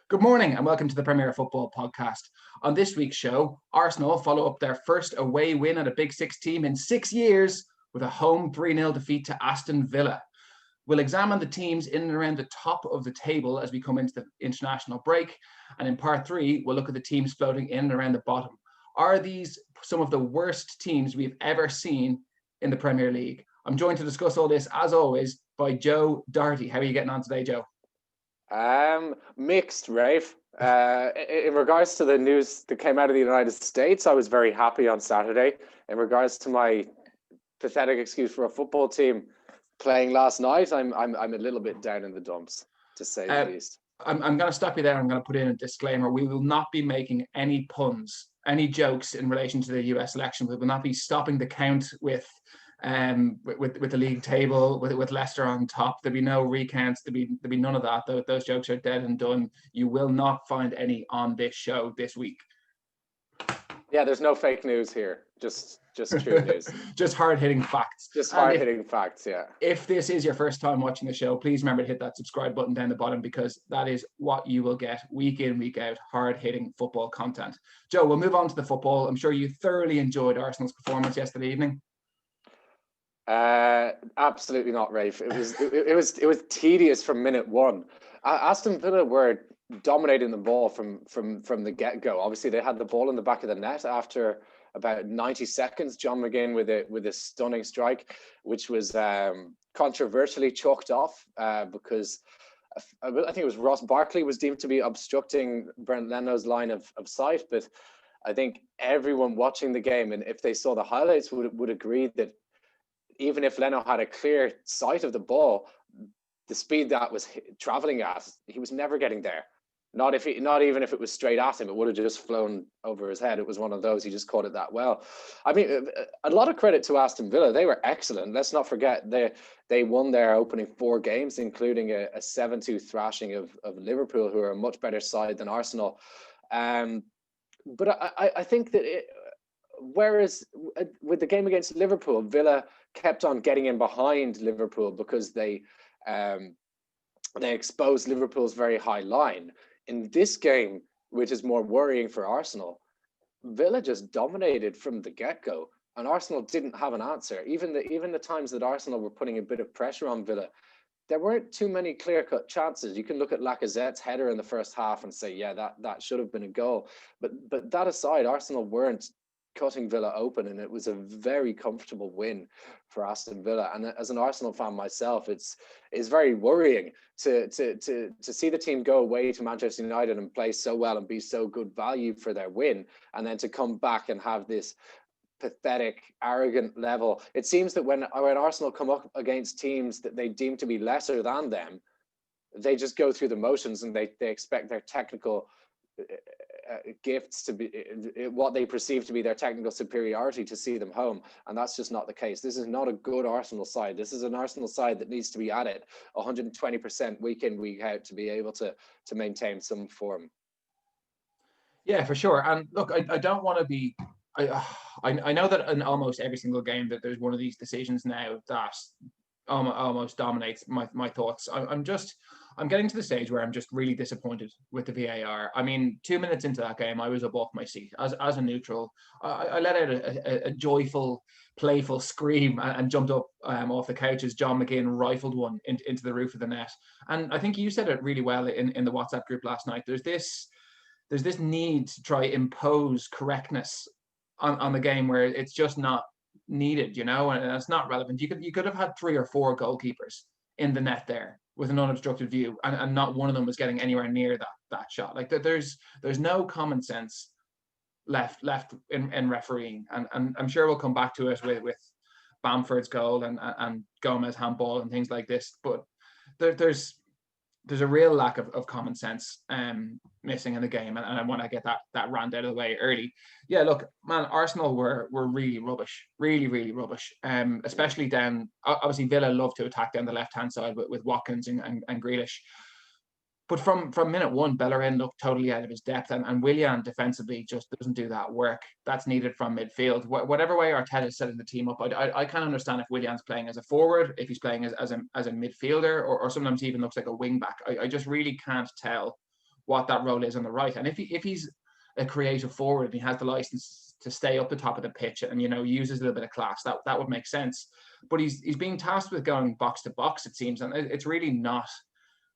Good morning and welcome to the Premier Football Podcast. On this week's show, Arsenal follow up their first away win at a Big Six team in 6 years with a home 3-0 defeat to Aston Villa. We'll examine the teams in and around the top of the table as we come into the international break. And in part 3, we'll look at the teams floating in and around the bottom. Are these some of the worst teams we've ever seen in the Premier League? I'm joined to discuss all this, as always, by Joe Doherty. How are you getting on today, Joe? Mixed, Rafe. In regards to the news that came out of the United States, I was very happy on Saturday. In regards to my pathetic excuse for a football team playing last night, I'm a little bit down in the dumps, to say the least. I'm going to stop you there. I'm going to put in a disclaimer. We will not be making any puns, any jokes in relation to the US election. We will not be stopping the count with the league table, with Leicester on top. There'll be no recounts. There'll be none of that. Those jokes are dead and done. You will not find any on this show this week. Yeah, there's no fake news here. Just true news. Just hard-hitting facts. Just hard-hitting facts, yeah. If this is your first time watching the show, please remember to hit that subscribe button down the bottom, because that is what you will get week in, week out, hard-hitting football content. Joe, we'll move on to the football. I'm sure you thoroughly enjoyed Arsenal's performance yesterday evening. Absolutely not, Rafe. It was tedious from minute one. Aston Villa were dominating the ball from the get-go. Obviously, they had the ball in the back of the net after about 90 seconds. John McGinn with a stunning strike, which was controversially chalked off because I think it was Ross Barkley was deemed to be obstructing Brent Leno's line of sight. But I think everyone watching the game, and if they saw the highlights, would agree that even if Leno had a clear sight of the ball, the speed that was traveling at, he was never getting there. Not even if it was straight at him, it would have just flown over his head. It was one of those. He just caught it that well. I mean, a lot of credit to Aston Villa. They were excellent. Let's not forget they won their opening 4 games, including a 7-2 thrashing of Liverpool, who are a much better side than Arsenal. But I think that whereas with the game against Liverpool, Villa kept on getting in behind Liverpool because they exposed Liverpool's very high line. In this game, which is more worrying for Arsenal, Villa just dominated from the get-go, and Arsenal didn't have an answer. Even the times that Arsenal were putting a bit of pressure on Villa, there weren't too many clear-cut chances. You can look at Lacazette's header in the first half and say, yeah, that should have been a goal. But that aside, Arsenal weren't cutting Villa open, and it was a very comfortable win for Aston Villa. And as an Arsenal fan myself, it's very worrying to see the team go away to Manchester United and play so well and be so good value for their win, and then to come back and have this pathetic, arrogant level. It seems that when Arsenal come up against teams that they deem to be lesser than them, they just go through the motions and they expect their technical gifts to be what they perceive to be their technical superiority to see them home, and that's just not the case. This is not a good Arsenal side. This is an Arsenal side that needs to be at it 120% week in, week out to be able to maintain some form. Yeah, for sure. And look, I don't want to be I know that in almost every single game that there's one of these decisions now that almost dominates my thoughts. I'm getting to the stage where I'm just really disappointed with the VAR. I mean, 2 minutes into that game, I was up off my seat as a neutral. I let out a joyful, playful scream and jumped up off the couch as John McGinn rifled one into the roof of the net. And I think you said it really well in the WhatsApp group last night. There's this need to try impose correctness on the game where it's just not needed, and it's not relevant. You could have had 3 or 4 goalkeepers in the net there with an unobstructed view, and not one of them was getting anywhere near that shot. Like there's no common sense left in refereeing, and I'm sure we'll come back to it with Bamford's goal and Gomez handball and things like this. But there's a real lack of common sense missing in the game, and I want to get that rant out of the way early. Yeah, look, man, Arsenal were really rubbish, really rubbish. Especially down. Obviously, Villa love to attack down the left hand side with Watkins and Grealish. But from minute one, Bellerin looked totally out of his depth, and Willian defensively just doesn't do that work that's needed from midfield. Whatever way Arteta is setting the team up, I can't understand if Willian's playing as a forward, if he's playing as a midfielder, or sometimes he even looks like a wing back. I just really can't tell what that role is on the right. And if he's a creative forward and he has the license to stay up the top of the pitch and, you know, uses a little bit of class, that would make sense. But he's being tasked with going box to box, it seems, and it's really not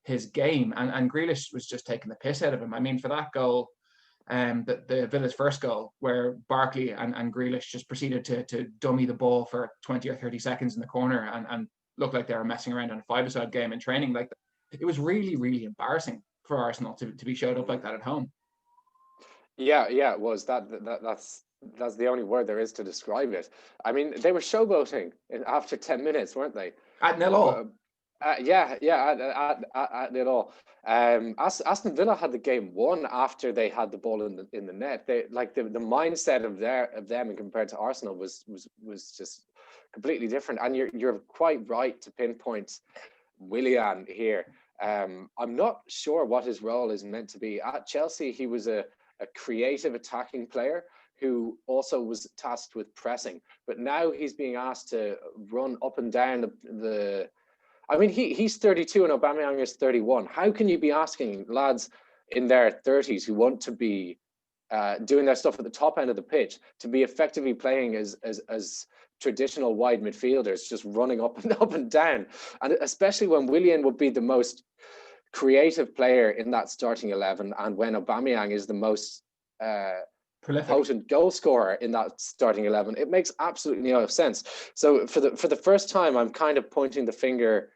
his game. And Grealish was just taking the piss out of him. I mean, for that goal, the Villa's first goal, where Barkley and Grealish just proceeded to dummy the ball for 20 or 30 seconds in the corner and looked like they were messing around on a five-a-side game in training. Like, it was really, really embarrassing for Arsenal to be showed up like that at home. Yeah, it was. That's the only word there is to describe it. I mean, they were showboating after 10 minutes, weren't they? At nil all. At nil all. Aston Villa had the game won after they had the ball in the net. They like the mindset of them compared to Arsenal was just completely different. And you're quite right to pinpoint Willian here. I'm not sure what his role is meant to be. At Chelsea, he was a creative attacking player who also was tasked with pressing. But now he's being asked to run up and down the I mean, he's 32 and Aubameyang is 31. How can you be asking lads in their 30s who want to be doing their stuff at the top end of the pitch to be effectively playing as traditional wide midfielders, just running up and down? And especially when Willian would be the most creative player in that starting 11, and when Aubameyang is the most potent goal scorer in that starting 11, it makes absolutely no sense. So for the first time, I'm kind of pointing the finger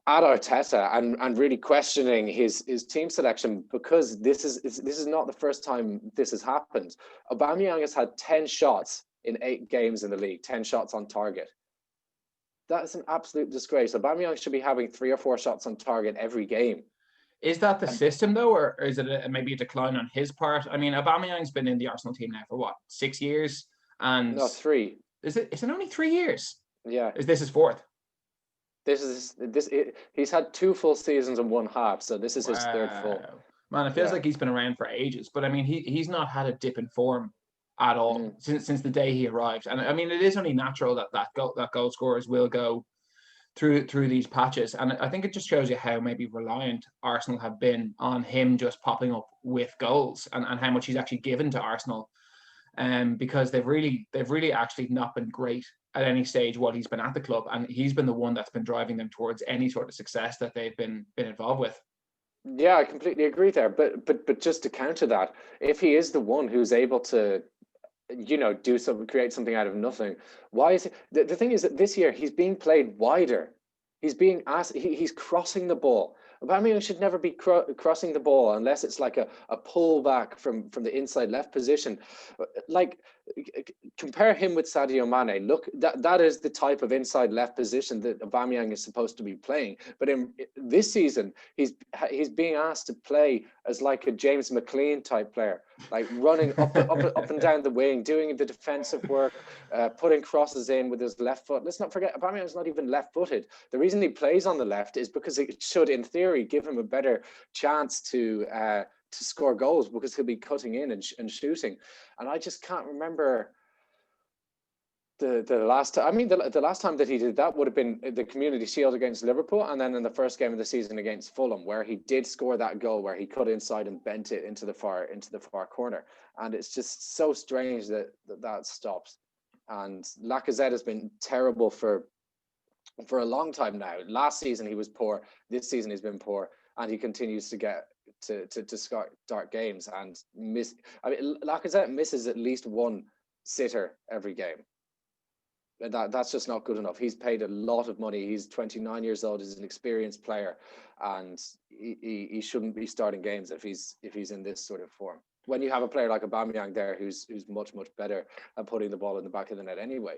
at Arteta and really questioning his team selection, because this is not the first time this has happened. Aubameyang has had 10 shots in 8 games in the league, 10 shots on target. That's an absolute disgrace. Aubameyang should be having 3 or 4 shots on target every game. Is that the system though, or is it maybe a decline on his part? I mean, Aubameyang's been in the Arsenal team now for what, 6 years? And no, 3. Is it only 3 years? Yeah. Is this his 4th? He's had 2 full seasons and 1 half, so this is his 3rd full. Man, it feels like he's been around for ages, but I mean, he's not had a dip in form at all since the day he arrived. And I mean, it is only natural that goal scorers will go through these patches. And I think it just shows you how maybe reliant Arsenal have been on him just popping up with goals and how much he's actually given to Arsenal. Because they've really actually not been great at any stage while he's been at the club, and he's been the one that's been driving them towards any sort of success that they've been involved with. Yeah, I completely agree there. But just to counter that, if he is the one who's able to, you know, create something out of nothing, why is it? The thing is that this year he's being played wider. He's being asked. He's crossing the ball. Aubameyang should never be crossing the ball unless it's like a pull back from the inside left position. Like, compare him with Sadio Mane. Look, that is the type of inside left position that Aubameyang is supposed to be playing. But in this season, he's being asked to play as like a James McLean type player, like running up and down the wing, doing the defensive work, putting crosses in with his left foot. Let's not forget, Aubameyang's not even left-footed. The reason he plays on the left is because it should, in theory, give him a better chance to score goals, because he'll be cutting in and shooting. And I just can't remember the last time. I mean, the last time that he did that would have been the Community Shield against Liverpool, and then in the first game of the season against Fulham, where he did score that goal where he cut inside and bent it into the far corner. And it's just so strange that stops. And Lacazette has been terrible for a long time now. Last season he was poor. This season he's been poor, and he continues to get to start games and miss. I mean, Lacazette misses at least one sitter every game. That's just not good enough. He's paid a lot of money. He's 29 years old. He's an experienced player, and he shouldn't be starting games if he's in this sort of form. When you have a player like Aubameyang there, who's much better at putting the ball in the back of the net anyway.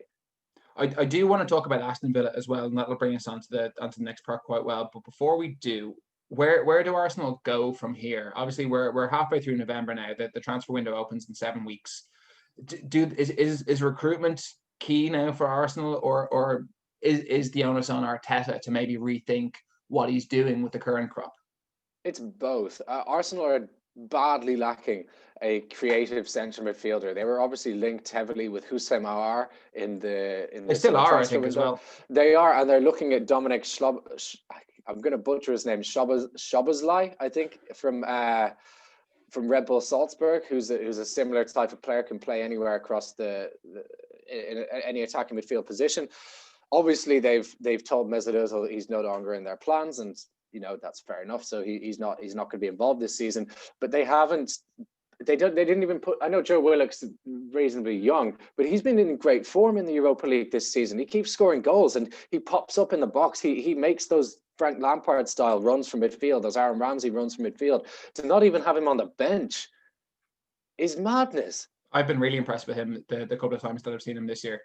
I do want to talk about Aston Villa as well, and that'll bring us onto the next part quite well. But before we do, where do Arsenal go from here? Obviously, we're halfway through November now. The transfer window opens in 7 weeks. Is recruitment key now for Arsenal, or is the onus on Arteta to maybe rethink what he's doing with the current crop? It's both. Arsenal are badly lacking a creative centre midfielder. They were obviously linked heavily with Houssem Aouar in the they still are, I think, as well. They are, and they're looking at Dominic I'm going to butcher his name, Szoboszlai, I think, from Red Bull Salzburg, who's a similar type of player, can play anywhere across in any attacking midfield position. Obviously, they've told Mesut Ozil that he's no longer in their plans, and that's fair enough. So he's not going to be involved this season. But they didn't even put. I know Joe Willock's reasonably young, but he's been in great form in the Europa League this season. He keeps scoring goals, and he pops up in the box. He makes those Frank Lampard style runs from midfield, those Aaron Ramsey runs from midfield. To not even have him on the bench is madness. I've been really impressed with him the couple of times that I've seen him this year.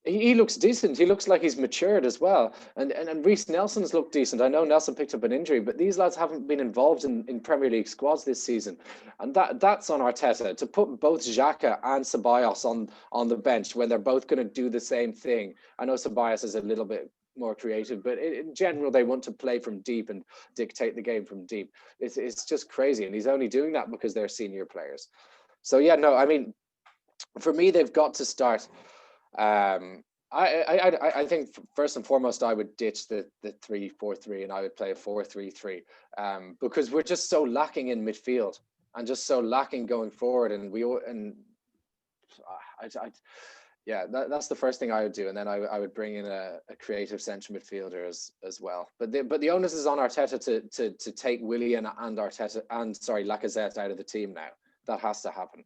He looks decent. He looks like he's matured as well. And Reece Nelson's looked decent. I know Nelson picked up an injury, but these lads haven't been involved in Premier League squads this season. And that's on Arteta, to put both Xhaka and Ceballos on the bench when they're both going to do the same thing. I know Ceballos is a little bit more creative, but in general, they want to play from deep and dictate the game from deep. It's just crazy. And he's only doing that because they're senior players. So, yeah, no, I mean, for me, they've got to start... I think first and foremost I would ditch the 3-4-3 and I would play a 4-3-3 because we're just so lacking in midfield and just so lacking going forward, that's the first thing I would do, and then I would bring in a creative central midfielder as well. But the onus is on Arteta to take Willian and Lacazette out of the team now. That has to happen.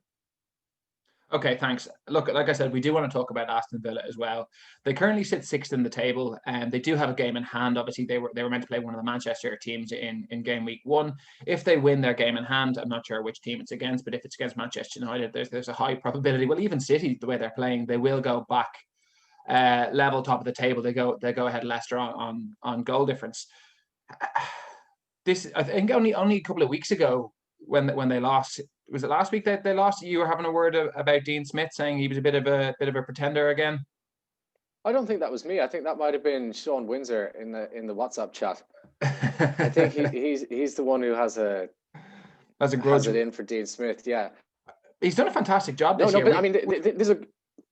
Okay, thanks. Look, like I said, we do want to talk about Aston Villa as well. They currently sit sixth in the table, and they do have a game in hand. Obviously, they were meant to play one of the Manchester teams in game week 1. If they win their game in hand, I'm not sure which team it's against, but if it's against Manchester United, there's a high probability. Well, even City, the way they're playing, they will go back level top of the table. They go ahead Leicester on goal difference. This, I think, only a couple of weeks ago when they lost. Was it last week that they lost? You were having a word about Dean Smith saying he was a bit of a pretender again. I don't think that was me. I think that might have been Sean Windsor in the WhatsApp chat. I think he's the one who has a grudge in for Dean Smith. Yeah, he's done a fantastic job this year. But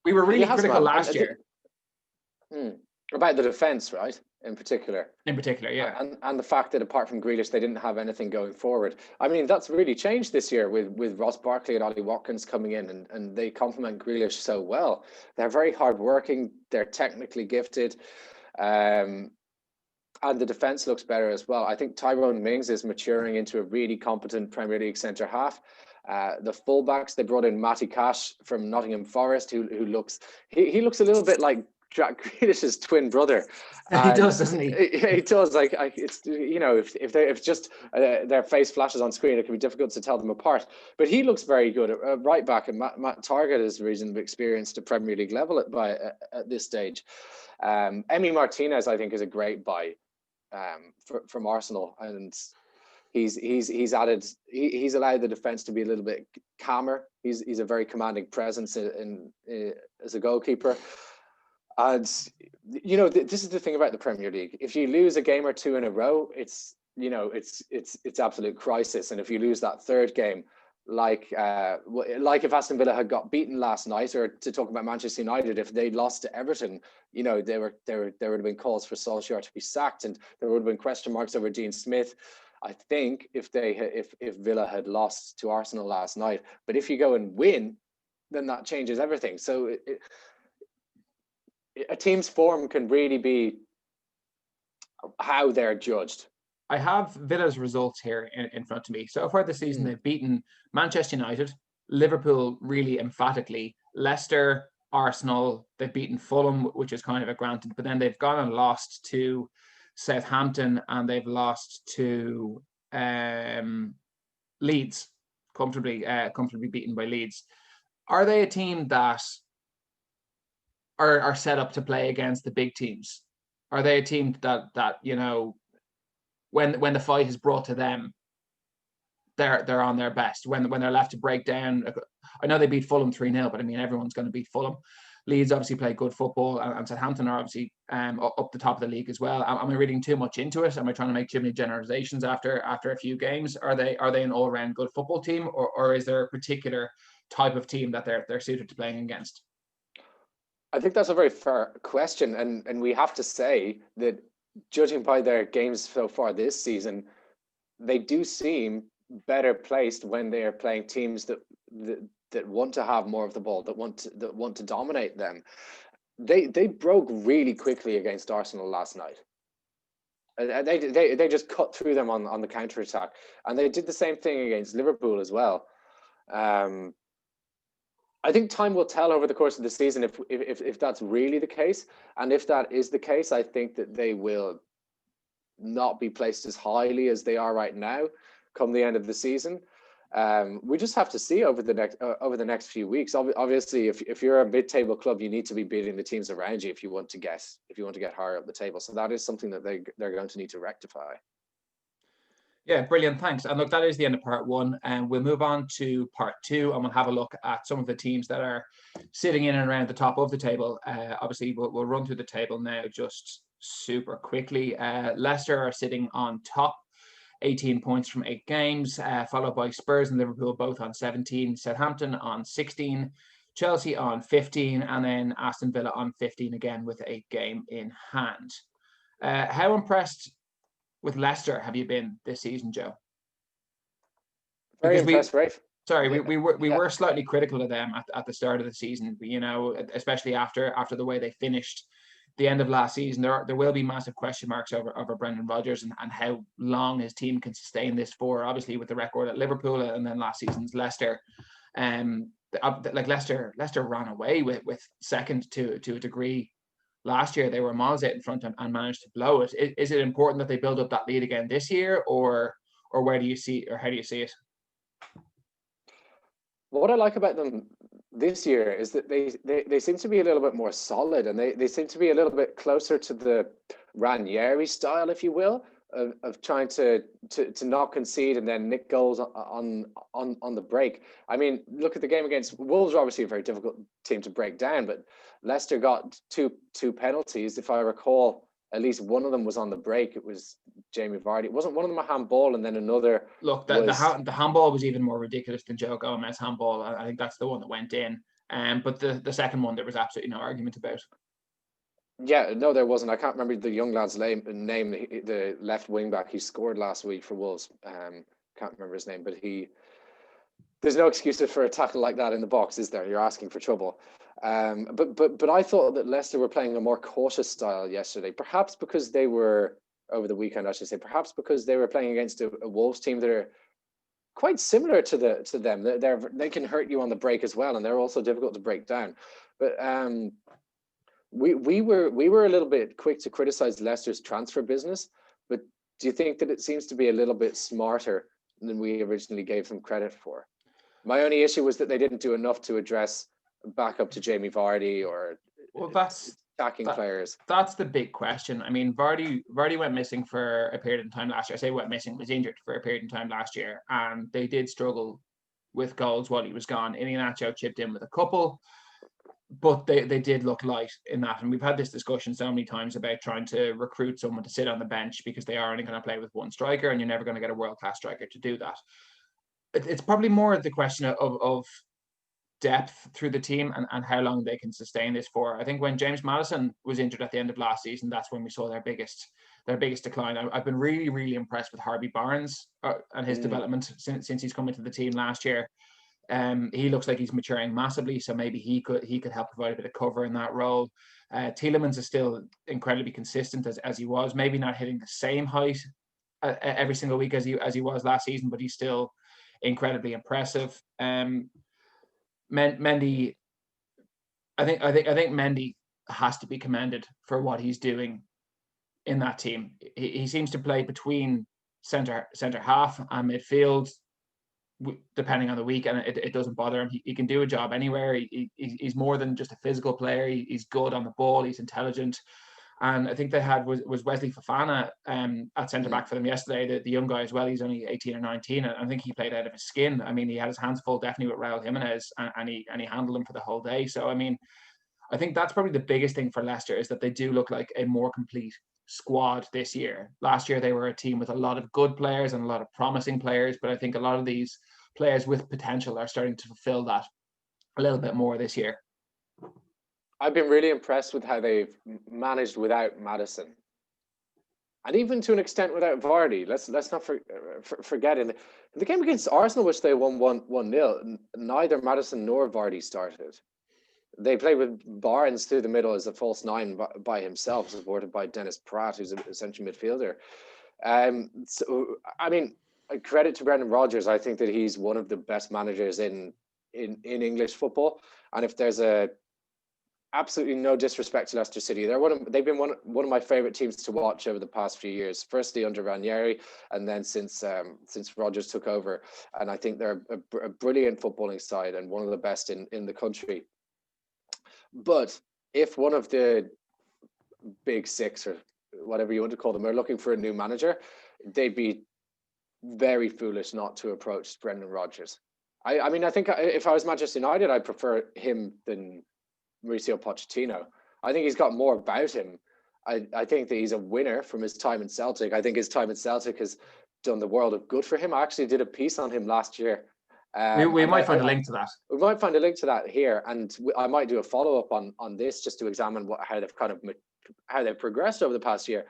we were really critical last year about the defense, right? In particular, yeah, and the fact that apart from Grealish, they didn't have anything going forward. I mean, that's really changed this year with Ross Barkley and Ollie Watkins coming in, and they complement Grealish so well. They're very hardworking. They're technically gifted, and the defense looks better as well. I think Tyrone Mings is maturing into a really competent Premier League centre half. The fullbacks, they brought in Matty Cash from Nottingham Forest, who looks he looks a little bit like Jack Grealish's twin brother. He does, doesn't he? He does. Like it's if just their face flashes on screen, it can be difficult to tell them apart. But he looks very good at right back, and Matt Targett is reasonably experienced at Premier League level at this stage. Emi Martinez, I think, is a great buy from Arsenal, and he's allowed the defense to be a little bit calmer. He's a very commanding presence as a goalkeeper. And this is the thing about the Premier League. If you lose a game or two in a row, it's absolute crisis. And if you lose that third game, like if Aston Villa had got beaten last night, or to talk about Manchester United, if they lost to Everton, there would have been calls for Solskjaer to be sacked, and there would have been question marks over Dean Smith. I think if Villa had lost to Arsenal last night, but if you go and win, then that changes everything. So a team's form can really be how they're judged. I have Villa's results here in front of me. So far this season, they've beaten Manchester United, Liverpool really emphatically, Leicester, Arsenal. They've beaten Fulham, which is kind of a granted, but then they've gone and lost to Southampton, and they've lost to Leeds, comfortably beaten by Leeds. Are they a team that are set up to play against the big teams? Are they a team that when the fight is brought to them, they're on their best? When they're left to break down, I know they beat Fulham 3-0, but I mean everyone's going to beat Fulham. Leeds obviously play good football, and Southampton are obviously up the top of the league as well. Am I reading too much into it? Am I trying to make too many generalizations after a few games? Are they an all-round good football team, or is there a particular type of team that they're suited to playing against? I think that's a very fair question, and we have to say that judging by their games so far this season, they do seem better placed when they are playing teams that want to have more of the ball, that want to dominate them. They broke really quickly against Arsenal last night. They just cut through them on the counter attack, and they did the same thing against Liverpool as well. I think time will tell over the course of the season if that's really the case, and if that is the case, I think that they will not be placed as highly as they are right now come the end of the season. We just have to see over the next few weeks. Obviously, if you're a mid-table club, you need to be beating the teams around you if you want to get higher up the table. So that is something that they're going to need to rectify. Yeah, brilliant. Thanks. And look, that is the end of part one. And we'll move on to part two, and we'll have a look at some of the teams that are sitting in and around the top of the table. Obviously, we'll run through the table now just super quickly. Leicester are sitting on top, 18 points from 8 games, followed by Spurs and Liverpool both on 17, Southampton on 16, Chelsea on 15, and then Aston Villa on 15 again with a game in hand. How impressed with Leicester have you been this season, Joe? Very impressed, Rafe. Sorry, we were slightly critical of them at the start of the season, especially after the way they finished the end of last season. There will be massive question marks over Brendan Rodgers and how long his team can sustain this for. Obviously, with the record at Liverpool and then last season's Leicester, Leicester ran away with second to a degree. Last year they were miles out in front and managed to blow it. Is it important that they build up that lead again this year, or where do you see, or how do you see it? What I like about them this year is that they seem to be a little bit more solid, and they seem to be a little bit closer to the Ranieri style, if you will, of trying to not concede and then nick goals on the break. I mean, look at the game against Wolves. Are obviously a very difficult team to break down, but Leicester got two penalties. If I recall, at least one of them was on the break. It was Jamie Vardy. It wasn't one of them a handball, and then another. Look, the handball was even more ridiculous than Joe Gomez handball. I think that's the one that went in. But the second one, there was absolutely no argument about. Yeah, no, there wasn't. I can't remember the young lad's name. The left wing back, he scored last week for Wolves. Can't remember his name, but there's no excuses for a tackle like that in the box, is there? You're asking for trouble. But I thought that Leicester were playing a more cautious style yesterday, perhaps because they were over the weekend, I should say, perhaps because they were playing against a Wolves team that are quite similar to them. They can hurt you on the break as well, and they're also difficult to break down. But we were a little bit quick to criticize Leicester's transfer business, but do you think that it seems to be a little bit smarter than we originally gave them credit for? My only issue was that they didn't do enough to address backup to Jamie Vardy or attacking players. That's the big question. I mean, Vardy went missing for a period of time last year. I say went missing, was injured for a period of time last year, and they did struggle with goals while he was gone. Iheanacho chipped in with a couple, but they did look light in that. And we've had this discussion so many times about trying to recruit someone to sit on the bench because they are only going to play with one striker, and you're never going to get a world-class striker to do that. It's probably more the question of depth through the team and how long they can sustain this for. I think when James Maddison was injured at the end of last season, that's when we saw their biggest decline. I've been really, really impressed with Harvey Barnes and his development since he's come into the team last year. He looks like he's maturing massively, so maybe he could help provide a bit of cover in that role. Tielemans is still incredibly consistent as he was, maybe not hitting the same height every single week as he was last season, but he's still incredibly impressive. Mendy, I think Mendy has to be commended for what he's doing in that team. He seems to play between centre half and midfield, depending on the week, and it doesn't bother him. He can do a job anywhere. He's more than just a physical player. He's good on the ball. He's intelligent. And I think they had was Wesley Fofana at centre back for them yesterday. The young guy as well. He's only 18 or 19, and I think he played out of his skin. I mean, he had his hands full definitely with Raul Jimenez, and he handled him for the whole day. So I mean, I think that's probably the biggest thing for Leicester is that they do look like a more complete squad this year. Last year they were a team with a lot of good players and a lot of promising players, but I think a lot of these players with potential are starting to fulfill that a little bit more this year. I've been really impressed with how they've managed without Maddison. And even to an extent without Vardy, let's not forget in the game against Arsenal, which they won 1-0, neither Maddison nor Vardy started. They played with Barnes through the middle as a false nine by himself, supported by Dennis Pratt, who's a central midfielder. So I mean, credit to Brendan Rodgers. I think that he's one of the best managers in English football. And if there's absolutely no disrespect to Leicester City, they've been one of my favorite teams to watch over the past few years. Firstly under Ranieri, and then since Rodgers took over. And I think they're a brilliant footballing side and one of the best in the country. But if one of the big six, or whatever you want to call them, are looking for a new manager, they'd be very foolish not to approach Brendan Rodgers. I mean, I think if I was Manchester United, I'd prefer him than Mauricio Pochettino. I think he's got more about him. I think that he's a winner from his time in Celtic. I think his time in Celtic has done the world of good for him. I actually did a piece on him last year. We might find a link to that. We might find a link to that here, and I might do a follow-up on this just to examine how they've progressed over the past year.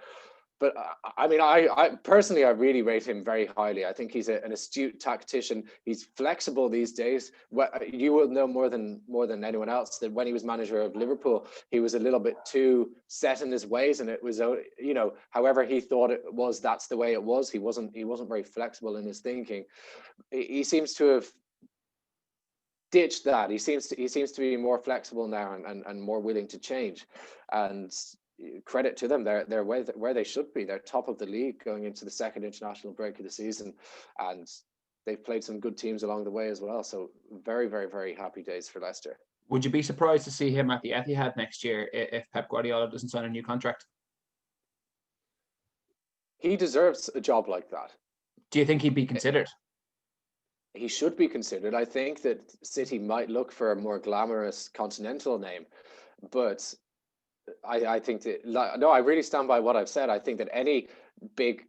But I mean, I personally, I really rate him very highly. I think he's an astute tactician. He's flexible these days. You will know more than anyone else that when he was manager of Liverpool, he was a little bit too set in his ways, and it was, however he thought it was, that's the way it was. He wasn't very flexible in his thinking. He seems to have ditched that. He seems to be more flexible now and more willing to change. And credit to them, they're where they should be. They're top of the league going into the second international break of the season, and they've played some good teams along the way as well. So very, very, very happy days for Leicester. Would you be surprised to see him at the Etihad next year if Pep Guardiola doesn't sign a new contract? He deserves a job like that. Do you think he'd be considered? He should be considered. I think that City might look for a more glamorous continental name, but I think that, no, I really stand by what I've said. I think that any big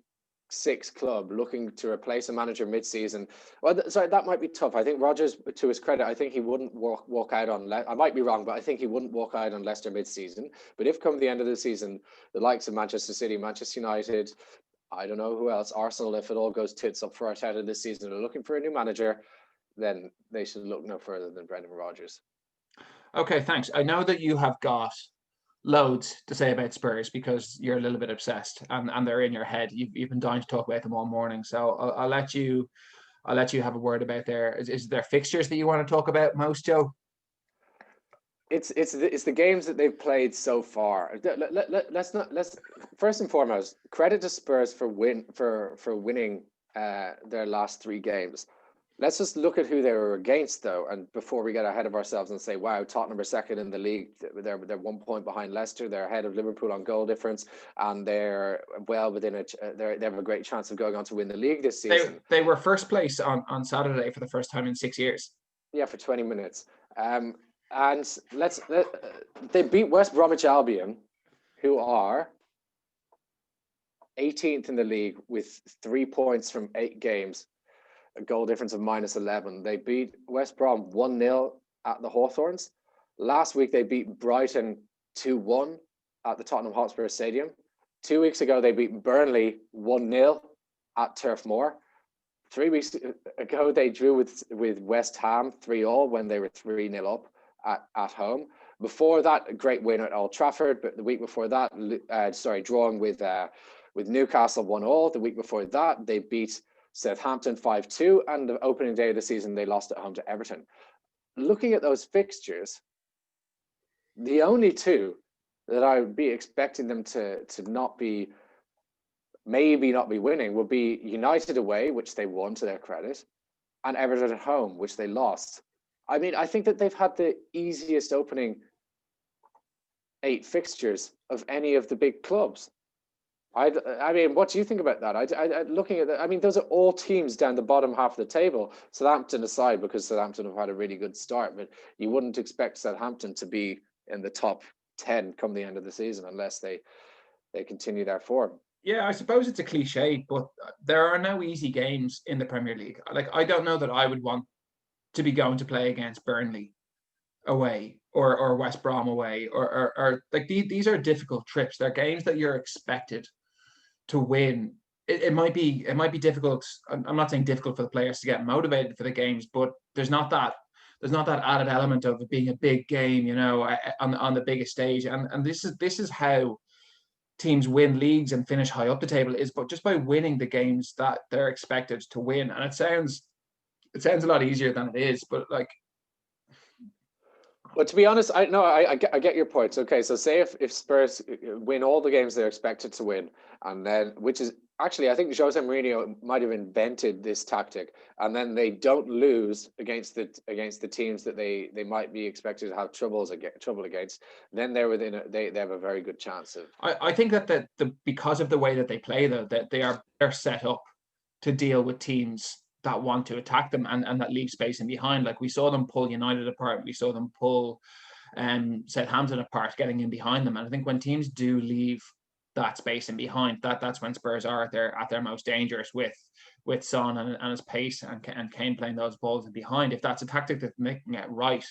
six club looking to replace a manager mid-season, that might be tough. I think Rodgers, to his credit, I think he wouldn't walk out on. I might be wrong, but I think he wouldn't walk out on Leicester mid-season. But if come the end of the season, the likes of Manchester City, Manchester United, I don't know who else, Arsenal, if it all goes tits up for Arteta this season, are looking for a new manager, then they should look no further than Brendan Rodgers. Okay, thanks. I know that you have got loads to say about Spurs because you're a little bit obsessed and they're in your head. You've been dying to talk about them all morning, so I'll let you have a word about is there fixtures that you want to talk about most, Joe? It's the games that they've played so far. Let's first and foremost credit to Spurs for winning their last three games. Let's just look at who they were against, though, and before we get ahead of ourselves and say, wow, Tottenham are second in the league. They're 1 point behind Leicester. They're ahead of Liverpool on goal difference, and they're well within it. They have a great chance of going on to win the league this season. They were first place on Saturday for the first time in 6 years. Yeah, for 20 minutes. And they beat West Bromwich Albion, who are 18th in the league with 3 points from 8 games. A goal difference of -11. They beat West Brom 1-0 at the Hawthorns. Last week, they beat Brighton 2-1 at the Tottenham Hotspur Stadium. 2 weeks ago, they beat Burnley 1-0 at Turf Moor. 3 weeks ago, they drew with West Ham 3-3 when they were 3-0 up at home. Before that, a great win at Old Trafford. But the week before that, drawing with Newcastle 1-1. The week before that, they beat Southampton 5-2, and the opening day of the season they lost at home to Everton. Looking at those fixtures, the only two that I would be expecting them to not be winning would be United away, which they won to their credit, and Everton at home, which they lost. I mean, I think that they've had the easiest opening 8 fixtures of any of the big clubs. I mean, what do you think about that? Looking at that, I mean, those are all teams down the bottom half of the table, Southampton aside, because Southampton have had a really good start, but you wouldn't expect Southampton to be in the top 10 come the end of the season unless they continue their form. Yeah, I suppose it's a cliche, but there are no easy games in the Premier League. Like, I don't know that I would want to be going to play against Burnley away or West Brom away or like these are difficult trips. They're games that you're expected to win, it might be difficult. I'm not saying difficult for the players to get motivated for the games, but there's not that added element of it being a big game, on the biggest stage. And this is how teams win leagues and finish high up the table, is but just by winning the games that they're expected to win. And it sounds a lot easier than it is, but like. Well, to be honest, I get your points. Okay, so say if Spurs win all the games they're expected to win, and then, which is actually, I think Jose Mourinho might have invented this tactic, and then they don't lose against the teams that they might be expected to have trouble against, then they're they have a very good chance of. I think that the because of the way that they play, though, that they're set up to deal with teams that want to attack them and that leave space in behind. Like we saw them pull United apart, we saw them pull Southampton apart, getting in behind them. And I think when teams do leave that space in behind, that's when Spurs are at their most dangerous with Son and his pace and Kane playing those balls in behind. If that's a tactic that they can get right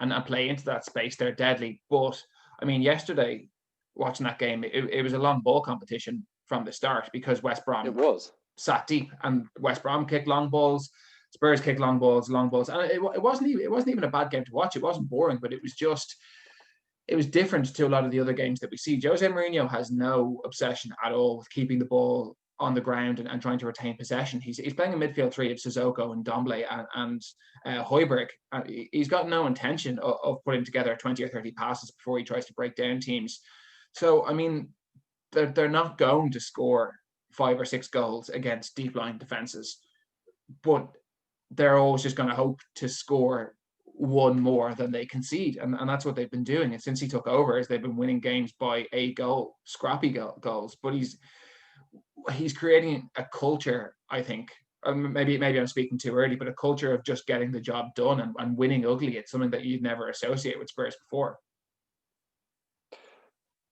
and play into that space, they're deadly. But I mean, yesterday watching that game, it was a long ball competition from the start because West Brom sat deep, and West Brom kicked long balls, Spurs kicked long balls, and it wasn't even a bad game to watch. It wasn't boring, but it was different to a lot of the other games that we see. Jose Mourinho has no obsession at all with keeping the ball on the ground and trying to retain possession. He's playing a midfield three of Sissoko and Domblé and Højbjerg. He's got no intention of putting together 20 or 30 passes before he tries to break down teams. So I mean, they're not going to score 5 or 6 goals against deep line defenses, but they're always just going to hope to score one more than they concede, and that's what they've been doing. And since he took over, is they've been winning games by a goal, scrappy goals. But he's creating a culture, I think. Maybe I'm speaking too early, but a culture of just getting the job done and winning ugly. It's something that you'd never associate with Spurs before.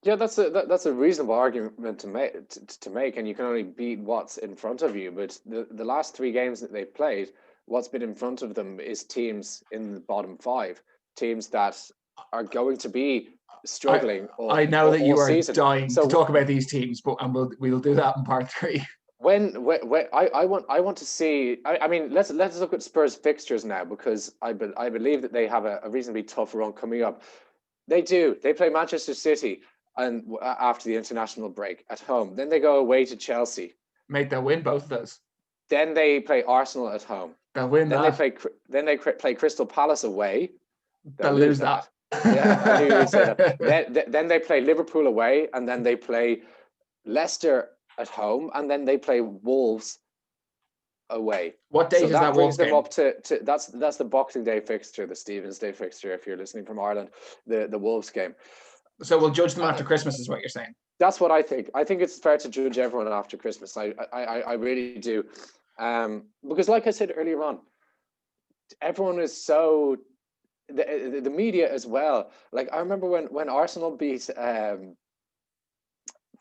Yeah, that's a reasonable argument to make, and you can only beat what's in front of you. But the last 3 games that they've played, what's been in front of them is teams in the bottom 5, teams that are going to be struggling. I know that you are season. dying to talk about these teams, but we'll do that in part 3. When I want to see. I mean, let's look at Spurs fixtures now, because I believe that they have a reasonably tough run coming up. They do. They play Manchester City and after the international break at home. Then they go away to Chelsea. Mate, they'll win both of those. Then they play Arsenal at home. They'll win then that. Then they play Crystal Palace away. They'll lose that. Yeah, I knew you'd say that. Then they play Liverpool away, and then they play Leicester at home, and then they play Wolves away. What date is that Wolves game? Them up to that's the Boxing Day fixture, the Stevens Day fixture, if you're listening from Ireland, the Wolves game. So we'll judge them after Christmas, is what you're saying? That's what I think. I think it's fair to judge everyone after Christmas. I really do. Because like I said earlier on, everyone is so... The media as well. Like, I remember when Arsenal beat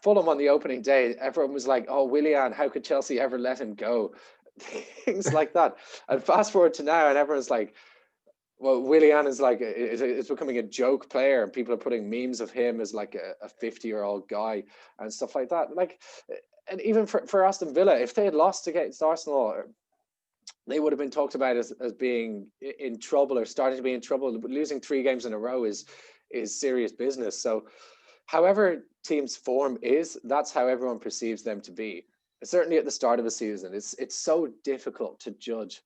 Fulham on the opening day, everyone was like, oh, Willian, how could Chelsea ever let him go? Things like that. And fast forward to now, and everyone's like, well, Willian is like, it's becoming a joke player, and people are putting memes of him as like a 50-year-old guy and stuff like that. Like, and even for Aston Villa, if they had lost against Arsenal, they would have been talked about as being in trouble or starting to be in trouble. Losing 3 games in a row is serious business. So however teams' form is, that's how everyone perceives them to be. Certainly at the start of a season, it's so difficult to judge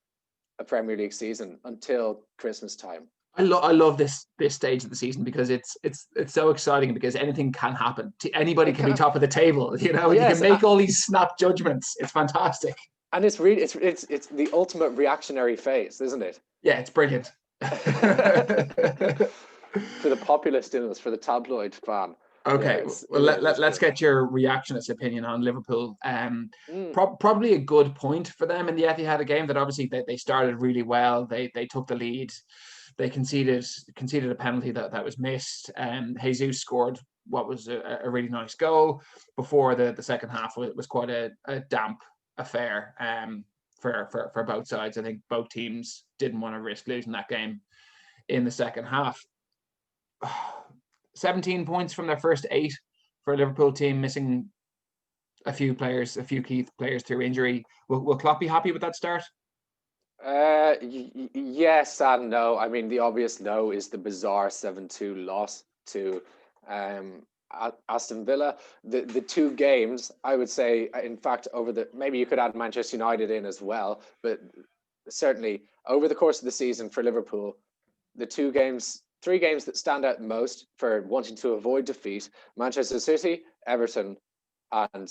a Premier League season until Christmas time. I love this stage of the season because it's so exciting, because anything can happen. Anybody can be top of the table. You know, yes, you can make all these snap judgments. It's fantastic. And it's really it's the ultimate reactionary phase, isn't it? Yeah, it's brilliant. For the populist in us, for the tabloid fan. Okay, well, let's get your reactionist opinion on Liverpool. Probably a good point for them in the Etihad game, that obviously they started really well. They took the lead. They conceded a penalty that was missed. Jesus scored what was a really nice goal before the second half was quite a damp affair for both sides. I think both teams didn't want to risk losing that game in the second half. 17 points from their first 8 for a Liverpool team, missing a few key players through injury. Will Klopp be happy with that start? Yes and no. I mean, the obvious no is the bizarre 7-2 loss to um, Aston Villa. The two games, I would say, in fact, maybe you could add Manchester United in as well, but certainly over the course of the season for Liverpool, the three games that stand out most for wanting to avoid defeat: Manchester City, Everton, and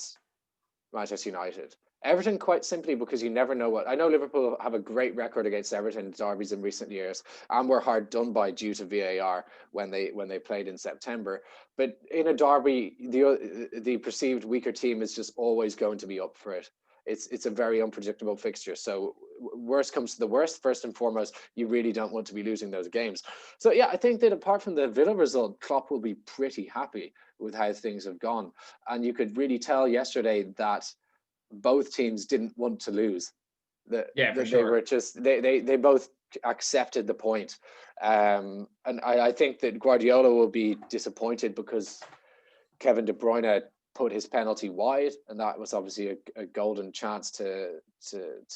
Manchester United. Everton, quite simply because you never know what. I know Liverpool have a great record against Everton derbies in recent years, and were hard done by due to VAR when they played in September. But in a derby, the perceived weaker team is just always going to be up for it. It's a very unpredictable fixture. So worst comes to the worst. First and foremost, you really don't want to be losing those games. So yeah, I think that apart from the Villa result, Klopp will be pretty happy with how things have gone. And you could really tell yesterday that both teams didn't want to lose. For They sure. were just they both accepted the point. And I think that Guardiola will be disappointed because Kevin De Bruyne put his penalty wide, and that was obviously a golden chance to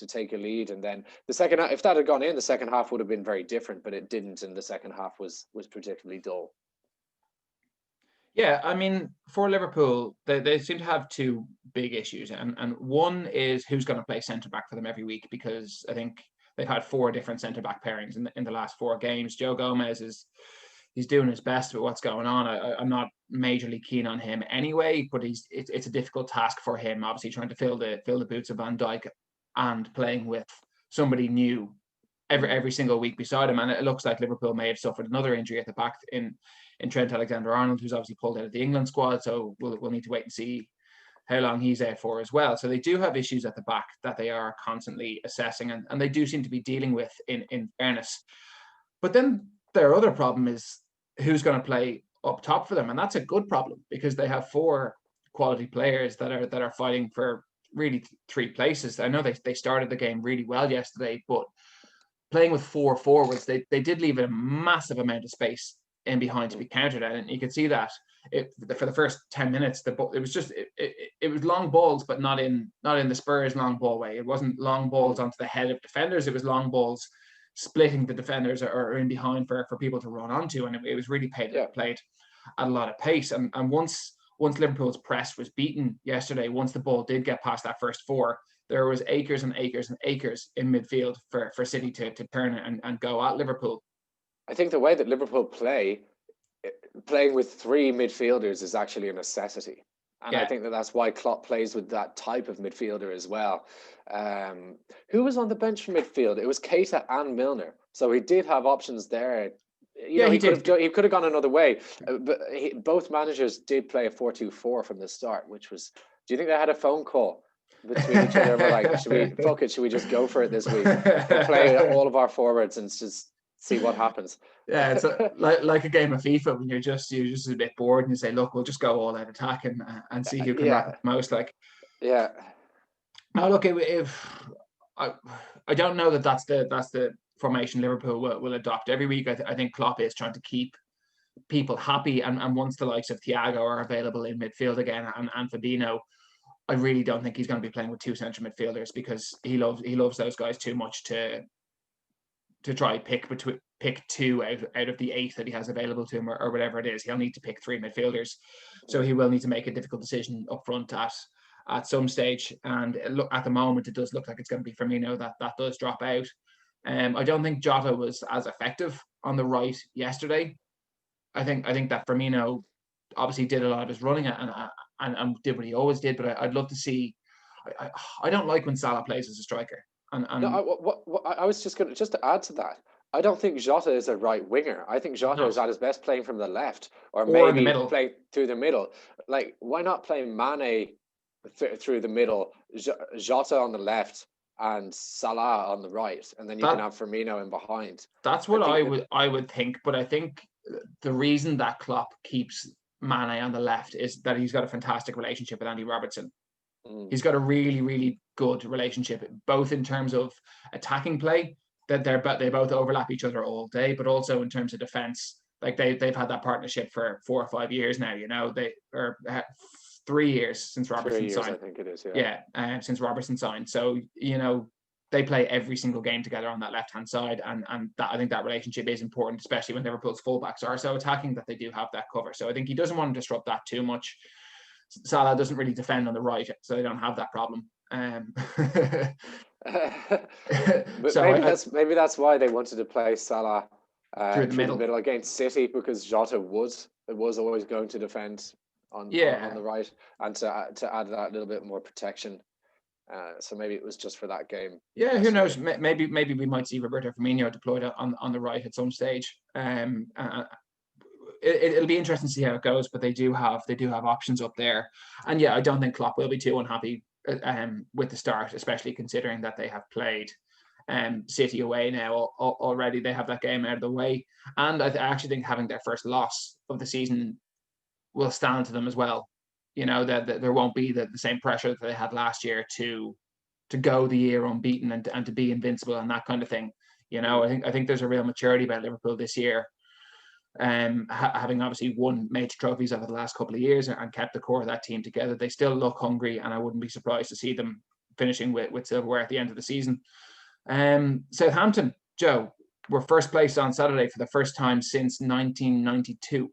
take a lead. And then the second half, if that had gone in, the second half would have been very different, but it didn't, and the second half was particularly dull. Yeah, I mean, for Liverpool, they seem to have two big issues, and one is who's going to play centre back for them every week, because I think they've had four different centre back pairings in the last four games. Joe Gomez he's doing his best with what's going on. I'm not majorly keen on him anyway, but it's a difficult task for him, obviously trying to fill the boots of Van Dijk and playing with somebody new every single week beside him. And it looks like Liverpool may have suffered another injury at the back in Trent Alexander-Arnold, who's obviously pulled out of the England squad. So we'll need to wait and see how long he's out for as well. So they do have issues at the back that they are constantly assessing, and they do seem to be dealing with in fairness. But then their other problem is who's going to play up top for them. And that's a good problem, because they have four quality players that are fighting for really three places. I know they started the game really well yesterday, but playing with four forwards, they did leave a massive amount of space in behind to be countered, and you could see that for the first 10 minutes, it was long balls, but not in the Spurs long ball way. It wasn't long balls onto the head of defenders. It was long balls splitting the defenders or in behind for people to run onto, and it was really played at a lot of pace. And once Liverpool's press was beaten yesterday, once the ball did get past that first four, there was acres and acres and acres in midfield for City to turn and go at Liverpool. I think the way that Liverpool playing with three midfielders is actually a necessity. And I think that's why Klopp plays with that type of midfielder as well. Who was on the bench for midfield? It was Keita and Milner. So he did have options there. He could have gone another way. But both managers did play a 4-2-4 from the start, which was, do you think they had a phone call between each other? We're like, should we just go for it this week? We'll play all of our forwards and just see what happens. Yeah, it's like a game of FIFA when you're just a bit bored and you say, look, we'll just go all out attack and see who can wrap it most. Yeah. Now, look, if I don't know that's the formation Liverpool will adopt every week. I think Klopp is trying to keep people happy, and once the likes of Thiago are available in midfield again and Fabinho, I really don't think he's going to be playing with two central midfielders, because he loves those guys too much to try pick two out of the 8 that he has available to him, or whatever it is. He'll need to pick three midfielders, so he will need to make a difficult decision up front at some stage. And look, at the moment, it does look like it's going to be Firmino that does drop out. I don't think Jota was as effective on the right yesterday. I think that Firmino obviously did a lot of his running and did what he always did, but I'd love to see. I don't like when Salah plays as a striker. I was just to add to that. I don't think Jota is a right winger. I think Jota is at his best playing from the left, or maybe playing through the middle. Like, why not play Mane through the middle, Jota on the left, and Salah on the right, and then you can have Firmino in behind. That's what I would think. But I think the reason that Klopp keeps Mane on the left is that he's got a fantastic relationship with Andy Robertson. He's got a really, really good relationship, both in terms of attacking play, that they both overlap each other all day, but also in terms of defense. Like they've had that partnership for 4 or 5 years now. They are 3 years since 3 Robertson years, signed. I think it is. Since Robertson signed. So, they play every single game together on that left-hand side, and that, I think that relationship is important, especially when Liverpool's fullbacks are so attacking that they do have that cover. So I think he doesn't want to disrupt that too much. Salah doesn't really defend on the right, so they don't have that problem. But So maybe that's why they wanted to play Salah through the through the middle. middle against City, because Jota was always going to defend on the right, and to add that little bit more protection. So maybe it was just for that game. Yeah, who knows? Maybe we might see Roberto Firmino deployed on the right at some stage. It'll be interesting to see how it goes, but they do have options up there, and yeah, I don't think Klopp will be too unhappy with the start, especially considering that they have played City away now already. They have that game out of the way, and I actually think having their first loss of the season will stand to them as well. That there won't be the same pressure that they had last year to go the year unbeaten and to be invincible and that kind of thing. I think there's a real maturity about Liverpool this year. Having obviously won major trophies over the last couple of years and kept the core of that team together, they still look hungry, and I wouldn't be surprised to see them finishing with silverware at the end of the season. Southampton, Joe, were first place on Saturday for the first time since 1992.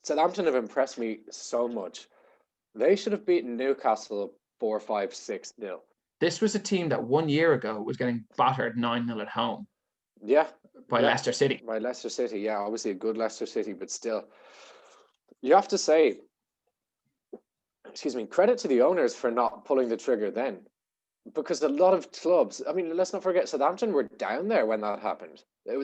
Southampton have impressed me so much. They should have beaten Newcastle 4-5-6-0. This was a team that 1 year ago was getting battered 9-0 at home. Yeah. By Leicester City. By Leicester City, yeah. Obviously a good Leicester City, but still. You have to say, credit to the owners for not pulling the trigger then. Because a lot of clubs, I mean, let's not forget, Southampton were down there when that happened. They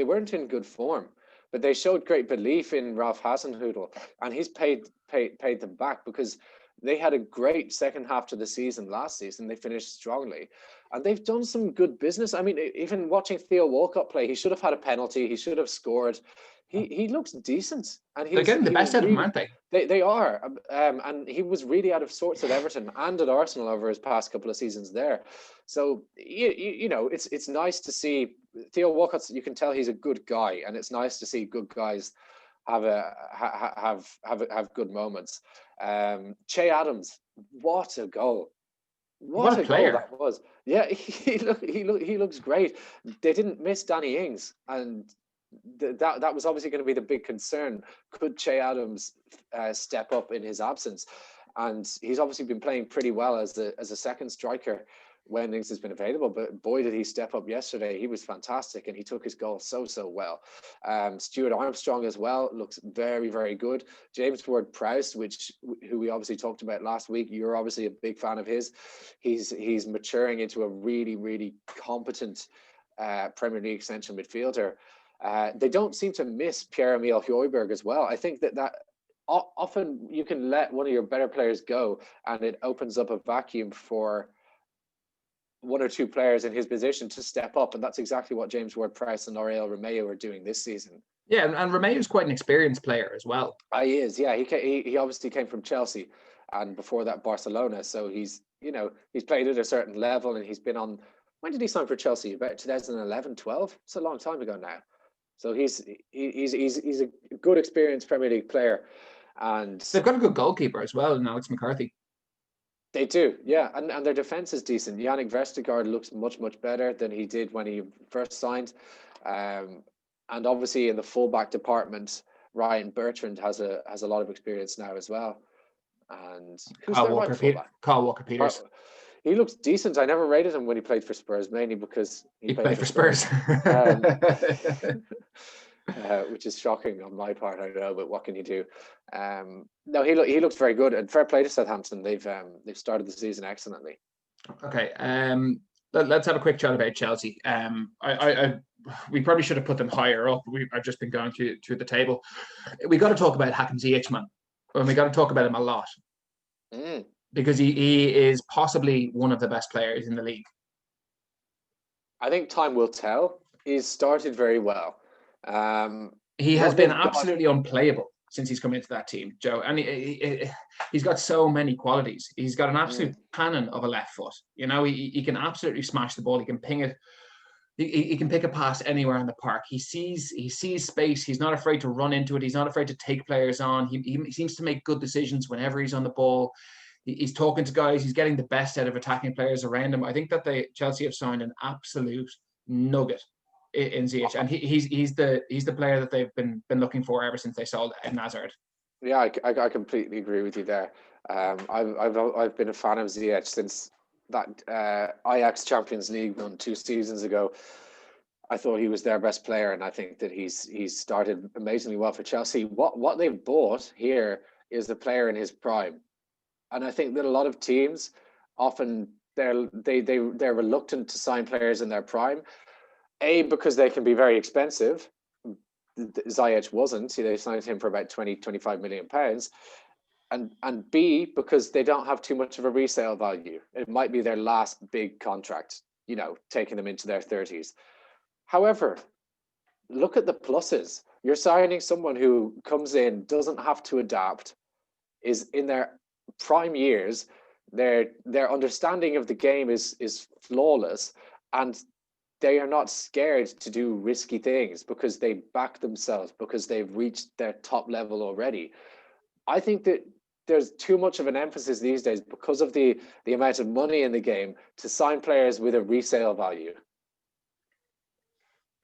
weren't in good form. But they showed great belief in Ralph Hasenhüttl, and he's paid them back, because they had a great second half to the season last season. They finished strongly, and they've done some good business. I mean, even watching Theo Walcott play, he should have had a penalty. He should have scored. He looks decent, and they're getting the best out of him, aren't they? They are, and he was really out of sorts at Everton and at Arsenal over his past couple of seasons there. So it's nice to see Theo Walcott. You can tell he's a good guy, and it's nice to see good guys have good moments. Che Adams, what a goal! What a player goal that was! Yeah, he looks great. They didn't miss Danny Ings, and that was obviously going to be the big concern. Could Che Adams step up in his absence? And he's obviously been playing pretty well as a second striker when Ings has been available. But boy, did he step up yesterday. He was fantastic, and he took his goal so well. Stuart Armstrong as well looks very, very good. James Ward-Prowse, who we obviously talked about last week, you're obviously a big fan of his. He's maturing into a really, really competent Premier League central midfielder. They don't seem to miss Pierre-Emile Højbjerg as well. I think that often you can let one of your better players go, and it opens up a vacuum for one or two players in his position to step up, and that's exactly what James Ward-Prowse and Oriol Romeu are doing this season. Yeah, and Romeu's quite an experienced player as well. He is, yeah. He obviously came from Chelsea, and before that Barcelona. So he's played at a certain level, and he's been on. When did he sign for Chelsea? About 2011, 12. It's a long time ago now. So he's a good, experienced Premier League player, and they've got a good goalkeeper as well in Alex McCarthy. They do, yeah, and their defense is decent. Yannick Vestergaard looks much better than he did when he first signed, and obviously in the fullback department, Ryan Bertrand has a lot of experience now as well. And who's their right fullback? Carl Walker-Peters. He looks decent. I never rated him when he played for Spurs, mainly because he played for Spurs. Which is shocking on my part, I know, but what can you do? No, he looks very good, and fair play to Southampton. They've started the season excellently. Okay, let's have a quick chat about Chelsea. We probably should have put them higher up. I've just been going through the table. We got to talk about Hakim Ziyech, man, and we got to talk about him a lot because he is possibly one of the best players in the league. I think time will tell. He's started very well. He has been absolutely unplayable since he's come into that team, Joe. And he's got so many qualities. He's got an absolute cannon of a left foot. He can absolutely smash the ball. He can ping it he can pick a pass anywhere in the park. He sees space. He's not afraid to run into it. He's not afraid to take players on. He seems to make good decisions whenever he's on the ball. He's talking to guys. He's getting the best out of attacking players around him. I think that Chelsea have signed an absolute nugget in Ziyech, and he's the player that they've been looking for ever since they sold Hazard. Yeah, I completely agree with you there. I've been a fan of Ziyech since that Ajax Champions League run 2 seasons ago. I thought he was their best player, and I think that he's started amazingly well for Chelsea. What they've bought here is a player in his prime, and I think that a lot of teams often they're reluctant to sign players in their prime, because they can be very expensive. Ziyech wasn't. They signed him for about 20-25 million pounds. And B, because they don't have too much of a resale value. It might be their last big contract, taking them into their 30s. However, look at the pluses. You're signing someone who comes in, doesn't have to adapt, is in their prime years. Their understanding of the game is flawless, and they are not scared to do risky things because they back themselves, because they've reached their top level already. I think that there's too much of an emphasis these days, because of the amount of money in the game, to sign players with a resale value.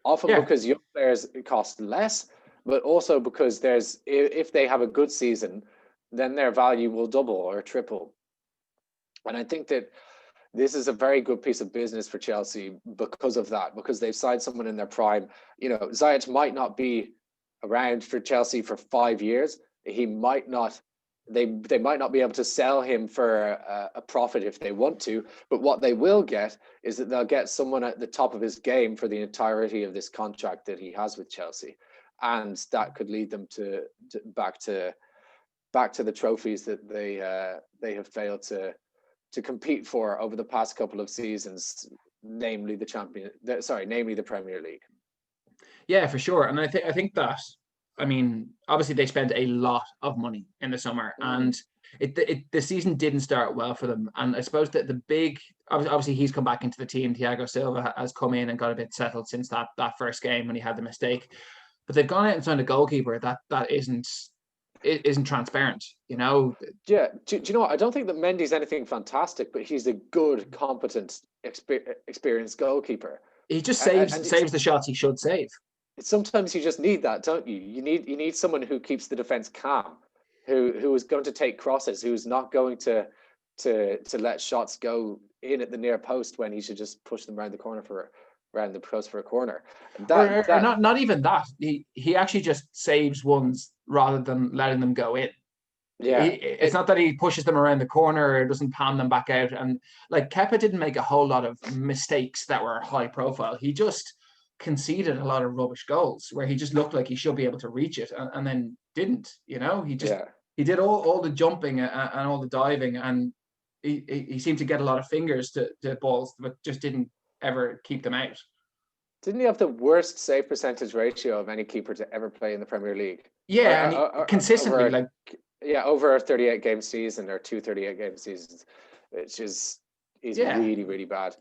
Often because young players cost less, but also because if they have a good season, then their value will double or triple. And I think that this is a very good piece of business for Chelsea because of that, because they've signed someone in their prime. Ziyech might not be around for Chelsea for 5 years. He might not. They might not be able to sell him for a profit if they want to, but what they will get is that they'll get someone at the top of his game for the entirety of this contract that he has with Chelsea, and that could lead them to back to the trophies that they have failed to compete for over the past couple of seasons, namely the Premier League. Yeah, for sure, and I think that. I mean, obviously they spent a lot of money in the summer, and the season didn't start well for them. And I suppose that the big, obviously he's come back into the team. Thiago Silva has come in and got a bit settled since that first game when he had the mistake. But they've gone out and signed a goalkeeper that isn't transparent, Yeah. Do you know what? I don't think that Mendy's anything fantastic, but he's a good, competent, experienced goalkeeper. He just saves the shots he should save. Sometimes you just need that, don't you? You need someone who keeps the defense calm, who is going to take crosses, who's not going to let shots go in at the near post when he should just push them around the post for a corner. Not even that. He actually just saves ones rather than letting them go in. Yeah, it's not that he pushes them around the corner or doesn't pan them back out. And like Kepa didn't make a whole lot of mistakes that were high profile. He just conceded a lot of rubbish goals where he just looked like he should be able to reach it and then didn't. He did all the jumping and all the diving, and he seemed to get a lot of fingers to balls, but just didn't ever keep them out. Didn't he have the worst save percentage ratio of any keeper to ever play in the Premier League? Yeah, and consistently over a 38 game season or 2 38 game seasons, which is really, really bad.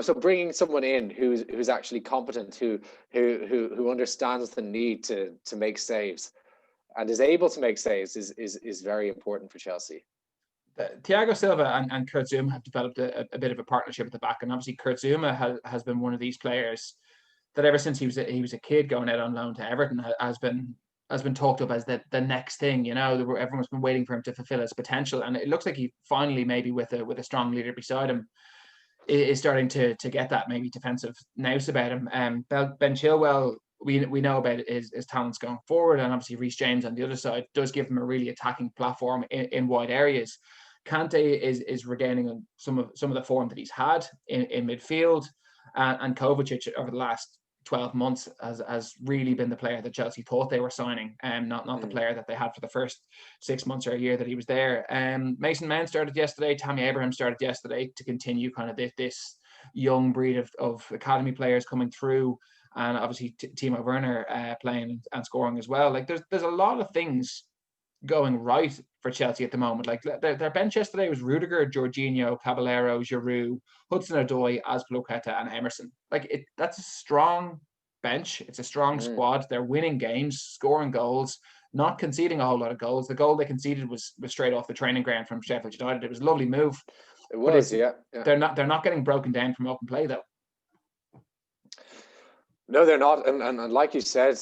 So bringing someone in who's actually competent, who understands the need to make saves and is able to make saves is very important for Chelsea. Thiago Silva and Kurt Zouma have developed a bit of a partnership at the back, and obviously Kurt Zouma has been one of these players that ever since he was a kid going out on loan to Everton has been talked up as the next thing. Everyone's been waiting for him to fulfill his potential, and it looks like he finally, maybe with a strong leader beside him, is starting to get that maybe defensive nous about him. Ben Chilwell, we know about his talents going forward, and obviously Reece James on the other side does give him a really attacking platform in wide areas. Kante is regaining some of the form that he's had in midfield, and Kovacic over the last 12 months has really been the player that Chelsea thought they were signing, and not the player that they had for the first 6 months or a year that he was there. Mason Mount started yesterday. Tammy Abraham started yesterday to continue kind of this young breed of academy players coming through, and obviously Timo Werner playing and scoring as well. Like there's a lot of things going right for Chelsea at the moment. Like their bench yesterday was Rudiger, Jorginho, Caballero, Giroud, Hudson-Odoi, Azpilicueta, and Emerson. Like that's a strong bench. It's a strong squad. They're winning games, scoring goals, not conceding a whole lot of goals. The goal they conceded was straight off the training ground from Sheffield United. It was a lovely move. It was, yeah. They're not getting broken down from open play though. No, they're not. And like you said,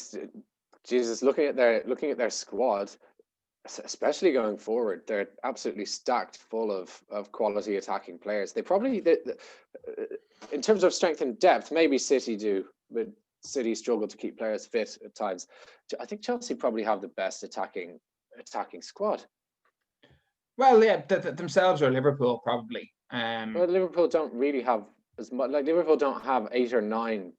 Jesus, looking at their squad, especially going forward, they're absolutely stacked full of quality attacking players. They probably, in terms of strength and depth, maybe City do, but City struggle to keep players fit at times. I think Chelsea probably have the best attacking squad. Well, yeah, themselves or Liverpool probably. But Liverpool don't really have as much. Like Liverpool don't have 8 or 9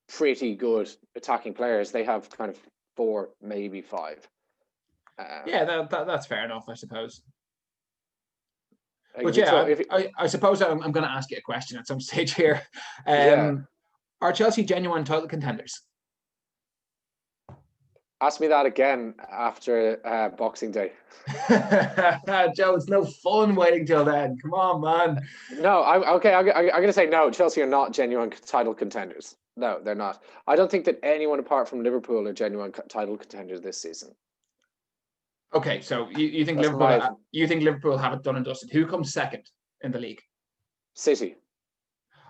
pretty good attacking players. They have kind of 4, maybe 5. Yeah, that's fair enough, I suppose. But yeah, I suppose I'm going to ask you a question at some stage here. Are Chelsea genuine title contenders? Ask me that again after Boxing Day. Joe, it's no fun waiting till then. Come on, man. No, I'm going to say no. Chelsea are not genuine title contenders. No, they're not. I don't think that anyone apart from Liverpool are genuine title contenders this season. Okay, so you think Liverpool? You think Liverpool have it done and dusted? Who comes second in the league? City.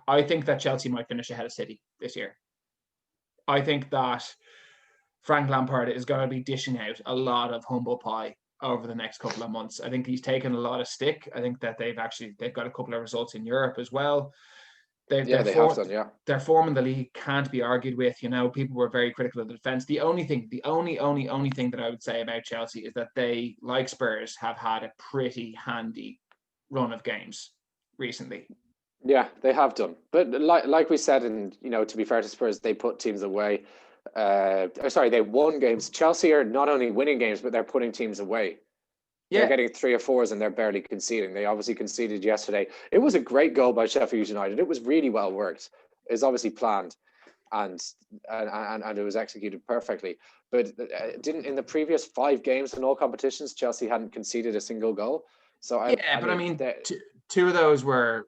I think that Chelsea might finish ahead of City this year. I think that Frank Lampard is going to be dishing out a lot of humble pie over the next couple of months. I think he's taken a lot of stick. I think that they've got a couple of results in Europe as well. They have done, yeah. Their form in the league can't be argued with. You know, people were very critical of the defense. The only thing that I would say about Chelsea is that they, like Spurs, have had a pretty handy run of games recently. Yeah, they have done. But like we said, and to be fair to Spurs, they put teams away. They won games. Chelsea are not only winning games, but they're putting teams away. Yeah. They're getting 3 or 4s and they're barely conceding. They obviously conceded yesterday. It was a great goal by Sheffield United. It was really well worked. It's obviously planned and it was executed perfectly. But didn't in the previous 5 games in all competitions, Chelsea hadn't conceded a single goal. So I mean, 2 of those were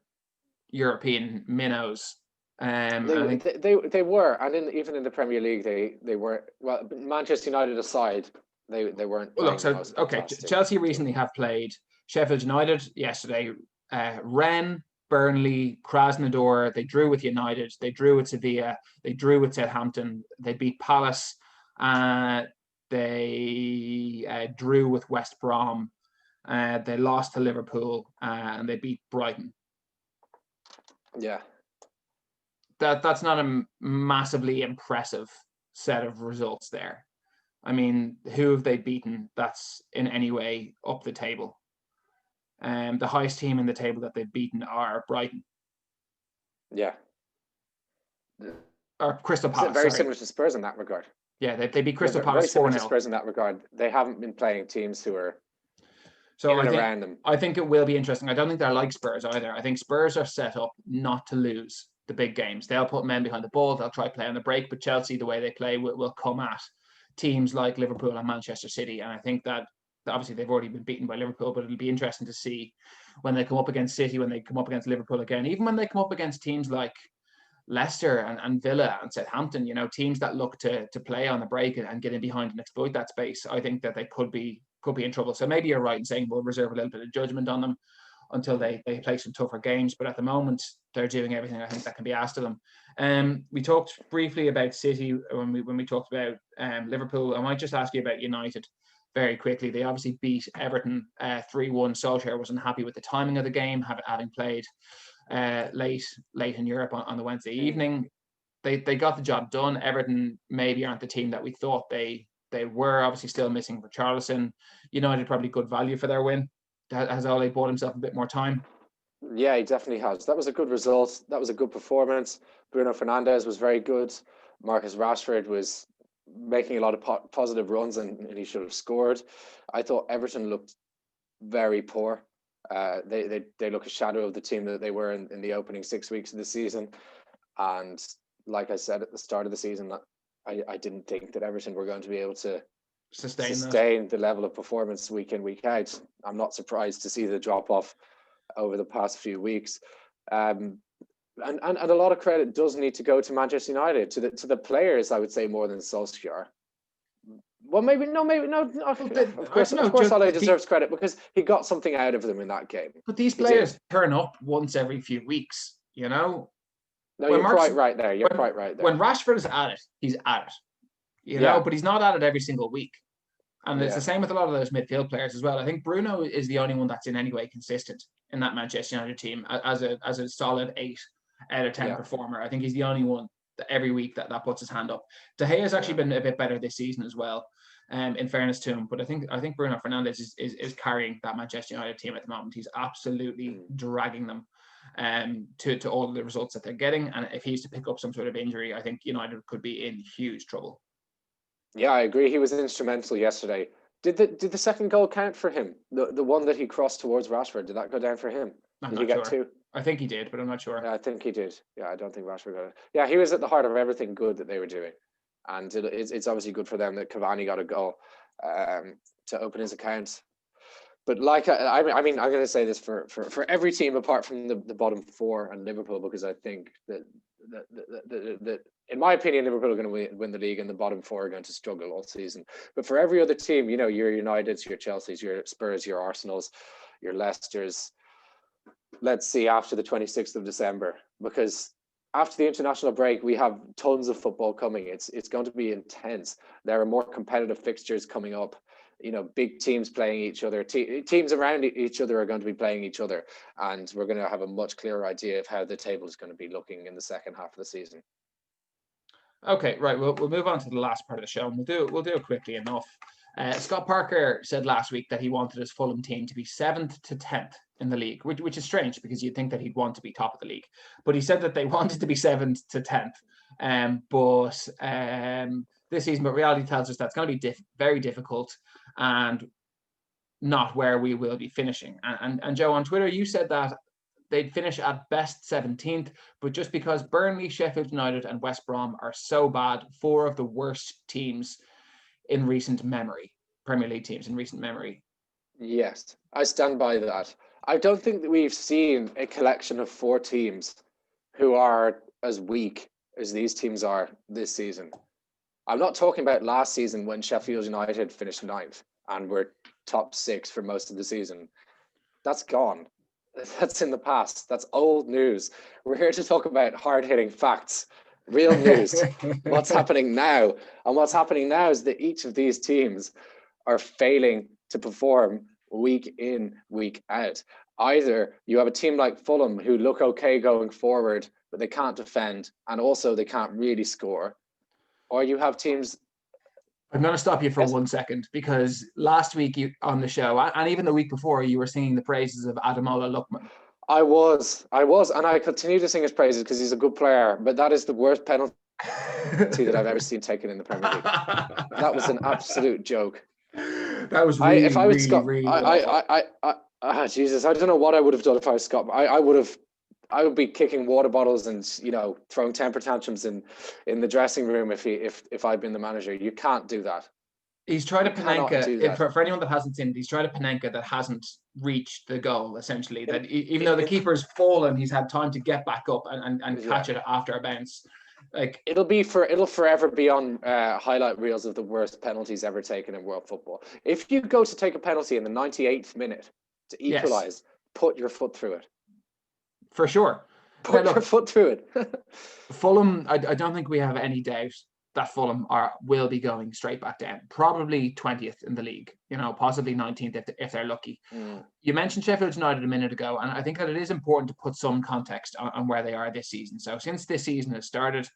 European minnows. They were, and even in the Premier League, they were. Well, Manchester United aside, they weren't. Well, look, Chelsea recently have played Sheffield United yesterday, Rennes, Burnley, Krasnodar. They drew with United. They drew with Sevilla. They drew with Southampton. They beat Palace. They drew with West Brom. They lost to Liverpool, and they beat Brighton. Yeah. That's not a massively impressive set of results there. I mean, who have they beaten that's in any way up the table? The highest team in the table that they've beaten are Brighton. Yeah. Or Crystal Palace. Very similar to Spurs in that regard. Yeah, they beat Crystal Palace 4-0. Very similar to Spurs in that regard. They haven't been playing teams who are around them. I think it will be interesting. I don't think they're like Spurs either. I think Spurs are set up not to lose the big games. They'll put men behind the ball. They'll try play on the break. But Chelsea, the way they play, will come at teams like Liverpool and Manchester City. And I think that obviously they've already been beaten by Liverpool, but it'll be interesting to see when they come up against City, when they come up against Liverpool again, even when they come up against teams like Leicester and Villa and Southampton, teams that look to play on the break and get in behind and exploit that space. I think that they could be in trouble. So maybe you're right in saying we'll reserve a little bit of judgment on them until they play some tougher games. But at the moment, they're doing everything I think that can be asked of them. We talked briefly about City when we talked about Liverpool. I might just ask you about United very quickly. They obviously beat Everton 3-1. Solskjaer wasn't happy with the timing of the game, having played late in Europe on the Wednesday evening. They got the job done. Everton maybe aren't the team that we thought they were. Obviously still missing Richarlison. United probably good value for their win. Has Ole bought himself a bit more time? Yeah, he definitely has. That was a good result. That was a good performance. Bruno Fernandes was very good. Marcus Rashford was making a lot of positive runs and he should have scored. I thought Everton looked very poor. They look a shadow of the team that they were in the opening 6 weeks of the season. And like I said at the start of the season, I didn't think that Everton were going to be able to sustain the level of performance week in, week out. I'm not surprised to see the drop off over the past few weeks. And a lot of credit does need to go to Manchester United, to the players, I would say, more than Solskjaer. Well, maybe no. Of course, Ole deserves credit because he got something out of them in that game. But these players turn up once every few weeks, you know. No, you're quite right there. When Rashford is at it, he's at it, you know. But he's not at it every single week, and it's the same with a lot of those midfield players as well. I think Bruno is the only one that's in any way consistent in that Manchester United team as a solid 8 out of 10 performer. I think he's the only one that every week that puts his hand up. De Gea has actually been a bit better this season as well, in fairness to him. But I think Bruno Fernandes is carrying that Manchester United team at the moment. He's absolutely dragging them to all of the results that they're getting. And if he's to pick up some sort of injury, I think United could be in huge trouble. Yeah, I agree. He was instrumental yesterday. Did the second goal count for him? The one that he crossed towards Rashford, did that go down for him? Did he get 2? I think he did, but I'm not sure. Yeah, I think he did. Yeah, I don't think Rashford got it. Yeah, he was at the heart of everything good that they were doing. And it's obviously good for them that Cavani got a goal to open his account. But I mean, I'm going to say this for every team apart from the bottom 4 and Liverpool, because I think that in my opinion, Liverpool are going to win the league and the bottom 4 are going to struggle all season. But for every other team, you know, your Uniteds, your Chelseas, your Spurs, your Arsenals, your Leicesters, let's see after the 26th of December, because after the international break, we have tons of football coming. It's going to be intense. There are more competitive fixtures coming up. You know, big teams playing each other. Teams around each other are going to be playing each other, and we're going to have a much clearer idea of how the table is going to be looking in the second half of the season. Okay, right. We'll move on to the last part of the show, and we'll do it quickly enough. Scott Parker said last week that he wanted his Fulham team to be 7th to 10th in the league, which is strange because you'd think that he'd want to be top of the league. But he said that they wanted to be 7th to 10th. But this season, but reality tells us that's going to be very difficult and not where we will be finishing. And Joe, on Twitter, you said that they'd finish at best 17th, but just because Burnley, Sheffield United and West Brom are so bad, 4 of the worst teams in recent memory, Premier League teams in recent memory. Yes, I stand by that. I don't think that we've seen a collection of 4 teams who are as weak as these teams are this season. I'm not talking about last season when Sheffield United finished 9th and were top 6 for most of the season. That's gone. That's in the past. That's old news. We're here to talk about hard-hitting facts, real news. What's happening now? And what's happening now is that each of these teams are failing to perform week in, week out. Either you have a team like Fulham who look okay going forward, but they can't defend, and also they can't really score. Or you have teams... I'm going to stop you for 1 second, because last week on the show, and even the week before, you were singing the praises of Ademola Lookman. I was, and I continue to sing his praises because he's a good player, but that is the worst penalty that I've ever seen taken in the Premier League. That was an absolute joke. That was really, if I was Scott, Jesus, I don't know what I would have done if I was Scott. I would be kicking water bottles and, you know, throwing temper tantrums in the dressing room if I'd been the manager. You can't do that. He's tried to Panenka. For anyone that hasn't seen it, he's tried to Panenka that hasn't reached the goal, essentially. That even though the keeper's fallen, he's had time to get back up and catch it after a bounce. Like it'll forever be on highlight reels of the worst penalties ever taken in world football. If you go to take a penalty in the 98th minute to equalise, put your foot through it. For sure. Put your foot through it. Fulham, I don't think we have any doubt that Fulham will be going straight back down. Probably 20th in the league, you know, possibly 19th if they're lucky. You mentioned Sheffield United a minute ago, and I think that it is important to put some context on where they are this season. So since this season has started,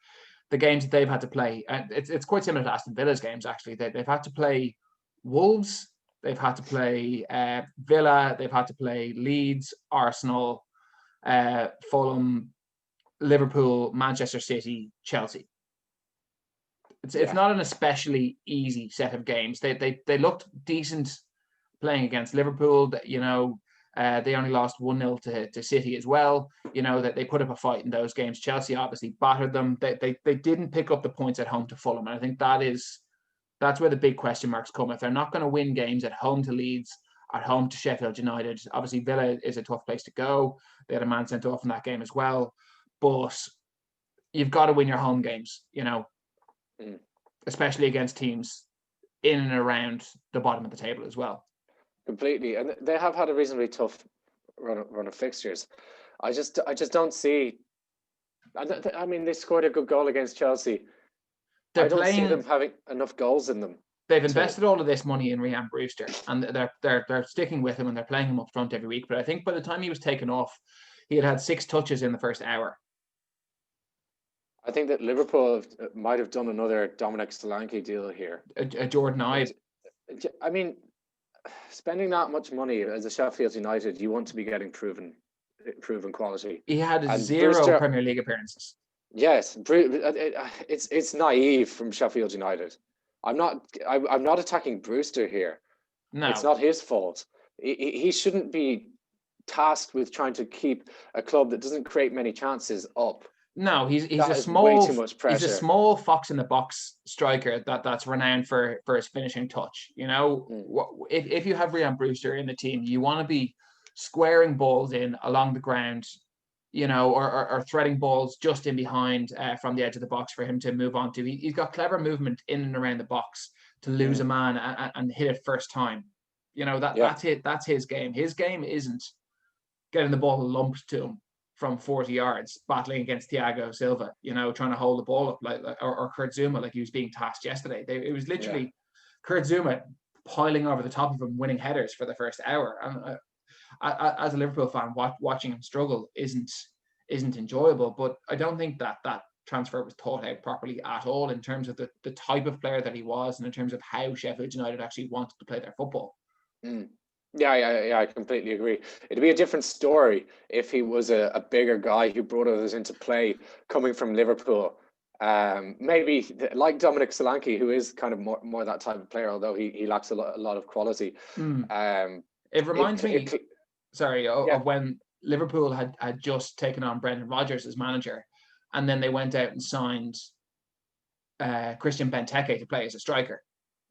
the games that they've had to play, it's quite similar to Aston Villa's games, actually. They've had to play Wolves, they've had to play Villa, they've had to play Leeds, Arsenal, Fulham, Liverpool, Manchester City, Chelsea. It's not an especially easy set of games. They looked decent playing against Liverpool. You know, they only lost 1-0 to City as well. You know, that they put up a fight in those games. Chelsea obviously battered them. They didn't pick up the points at home to Fulham, and I think that is That's where the big question marks come. If they're not going to win games at home to Leeds, at home to Sheffield United, obviously Villa is a tough place to go. They had a man sent off in that game as well. But you've got to win your home games, especially against teams in and around the bottom of the table as well. Completely. And they have had a reasonably tough run of fixtures. I just don't see. I mean, they scored a good goal against Chelsea. I don't see them having enough goals in them. They've invested all of this money in Raheem Brewster, and they're sticking with him, and they're playing him up front every week. But I think by the time he was taken off, he had 6 touches in the first hour. I think that Liverpool might have done another Dominic Solanke deal here. A Jordan Ibe. I mean, spending that much money as a Sheffield United, you want to be getting proven quality. He had 0 Premier League appearances. Yes, it's naive from Sheffield United. I'm not attacking Brewster here. No, it's not his fault. He shouldn't be tasked with trying to keep a club that doesn't create many chances up. No, he's that a small, way too much pressure. He's a small fox in the box striker that's renowned for his finishing touch. If you have Raheem Brewster in the team, you want to be squaring balls in along the ground, or threading balls just in behind from the edge of the box for him to move on to. He's got clever movement in and around the box to lose a man and hit it first time. That's it. That's his game. His game isn't getting the ball lumped to him from 40 yards, battling against Thiago Silva, trying to hold the ball up or Kurt Zouma, like he was being tasked yesterday. It was literally Kurt Zouma piling over the top of him, winning headers for the first hour. And as a Liverpool fan, watching him struggle isn't enjoyable. But I don't think that transfer was thought out properly at all in terms of the type of player that he was and in terms of how Sheffield United actually wanted to play their football. Yeah, I completely agree. It'd be a different story if he was a bigger guy who brought others into play coming from Liverpool. Maybe like Dominic Solanke, who is kind of more that type of player, although he lacks a lot of quality. It reminds me, of when Liverpool had just taken on Brendan Rodgers as manager, and then they went out and signed Christian Benteke to play as a striker.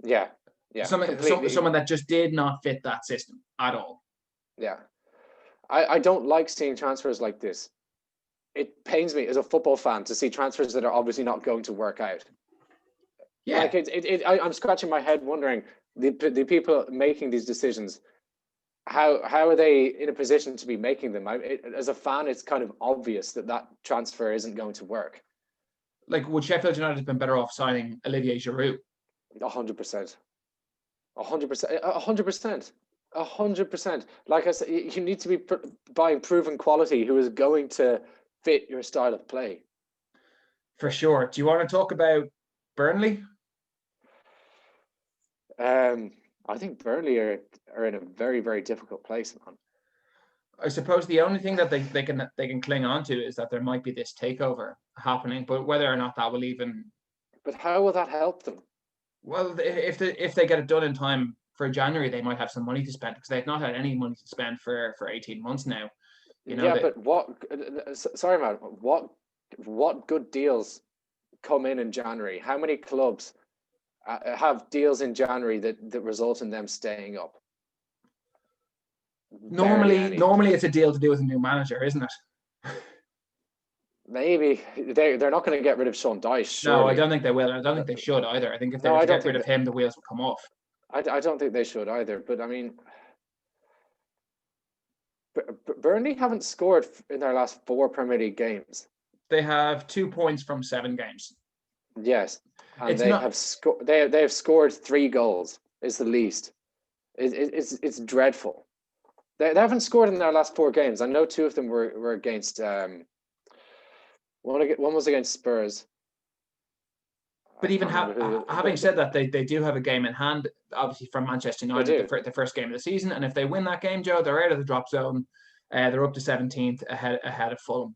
Yeah. Someone that just did not fit that system at all. Yeah. I don't like seeing transfers like this. It pains me as a football fan to see transfers that are obviously not going to work out. Yeah. Like I'm scratching my head wondering the people making these decisions, how are they in a position to be making them? As a fan, it's kind of obvious that transfer isn't going to work. Like, would Sheffield United have been better off signing Olivier Giroud? 100%. 100%. 100%. Like I said, you need to be buying proven quality who is going to fit your style of play. For sure. Do you want to talk about Burnley? I think Burnley are in a very, very difficult place, man. I suppose the only thing that they can cling on to is that there might be this takeover happening, but whether or not that will even. But how will that help them? Well, if they get it done in time for January, they might have some money to spend because they've not had any money to spend for 18 months now. But what? Sorry, man. What good deals come in January? How many clubs have deals in January that result in them staying up? Normally, it's a deal to do with a new manager, isn't it? Maybe they're not going to get rid of Sean Dyche. Surely. No, I don't think they will. I don't think they should either. I think if they get rid of him, the wheels will come off. I don't think they should either. But I mean, Burnley haven't scored in their last 4 Premier League games. They have 2 points from 7 games. Yes, and they have scored 3 goals. Is the least. It's dreadful. They haven't scored in their last 4 games. I know 2 of them were against. One was against Spurs. But even having said that, they do have a game in hand, obviously from Manchester United, the first game of the season. And if they win that game, Joe, they're out of the drop zone. They're up to 17th ahead of Fulham.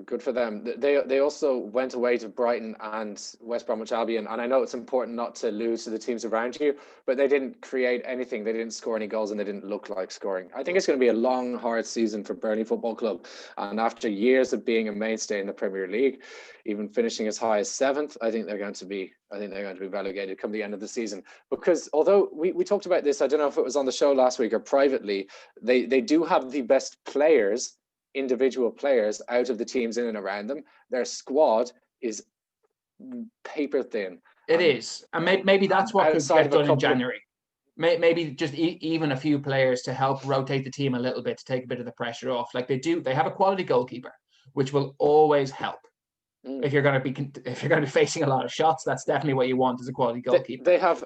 Good for them. They also went away to Brighton and West Bromwich Albion, and I know it's important not to lose to the teams around you, but they didn't create anything. They didn't score any goals, and they didn't look like scoring. I think it's going to be a long, hard season for Burnley Football Club, and after years of being a mainstay in the Premier League, even finishing as high as seventh, I think they're going to be relegated come the end of the season. Because although we talked about this, I don't know if it was on the show last week or privately, they do have the best players, individual players, out of the teams in and around them. Their squad is paper thin. It is, and maybe that's what could get done in January. Maybe just even a few players to help rotate the team a little bit, to take a bit of the pressure off. Like they have a quality goalkeeper, which will always help. If you're going to be facing a lot of shots, that's definitely what you want, as a quality goalkeeper. They have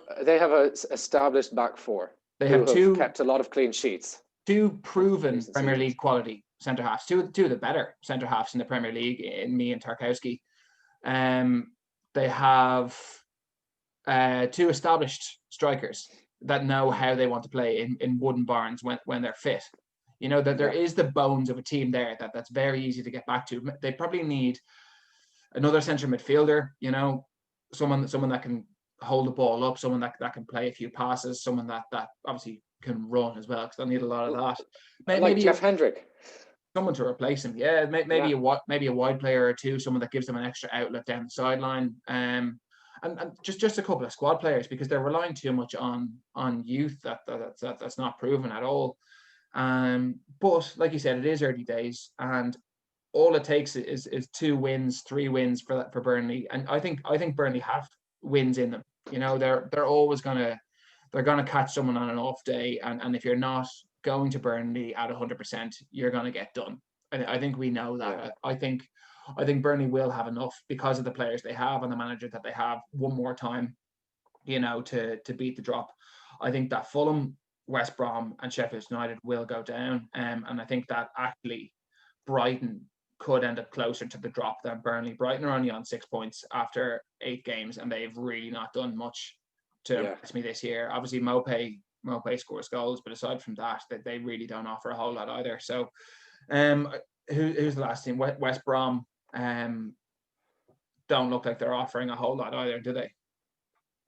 a established back four. They have kept a lot of clean sheets. Two proven Premier League quality centre halves, two of the better centre halves in the Premier League, in me and Tarkowski. They have two established strikers that know how they want to play in wooden barns when they're fit. You know, that there is the bones of a team there that's very easy to get back to. They probably need another centre midfielder, you know, someone that can hold the ball up, someone that can play a few passes, someone that obviously can run as well, because they'll need a lot of that. Maybe Jeff Hendrick. Someone to replace him. Yeah, maybe a wide player or two, someone that gives them an extra outlet down the sideline. And just a couple of squad players, because they're relying too much on youth that's not proven at all. But like you said, it is early days, and all it takes is 2 wins, 3 wins for Burnley, and I think Burnley have wins in them. You know, they're always gonna catch someone on an off day, and if you're not going to Burnley at 100%, you're gonna get done. And I think we know that. Yeah. I think Burnley will have enough, because of the players they have and the manager that they have, one more time, you know, to beat the drop. I think that Fulham, West Brom, and Sheffield United will go down, and I think that actually Brighton could end up closer to the drop than Burnley. Brighton are only on 6 points after 8 games, and they've really not done much to impress me this year. Obviously, Mopé scores goals, but aside from that, they really don't offer a whole lot either. So, who's the last team? West Brom don't look like they're offering a whole lot either, do they?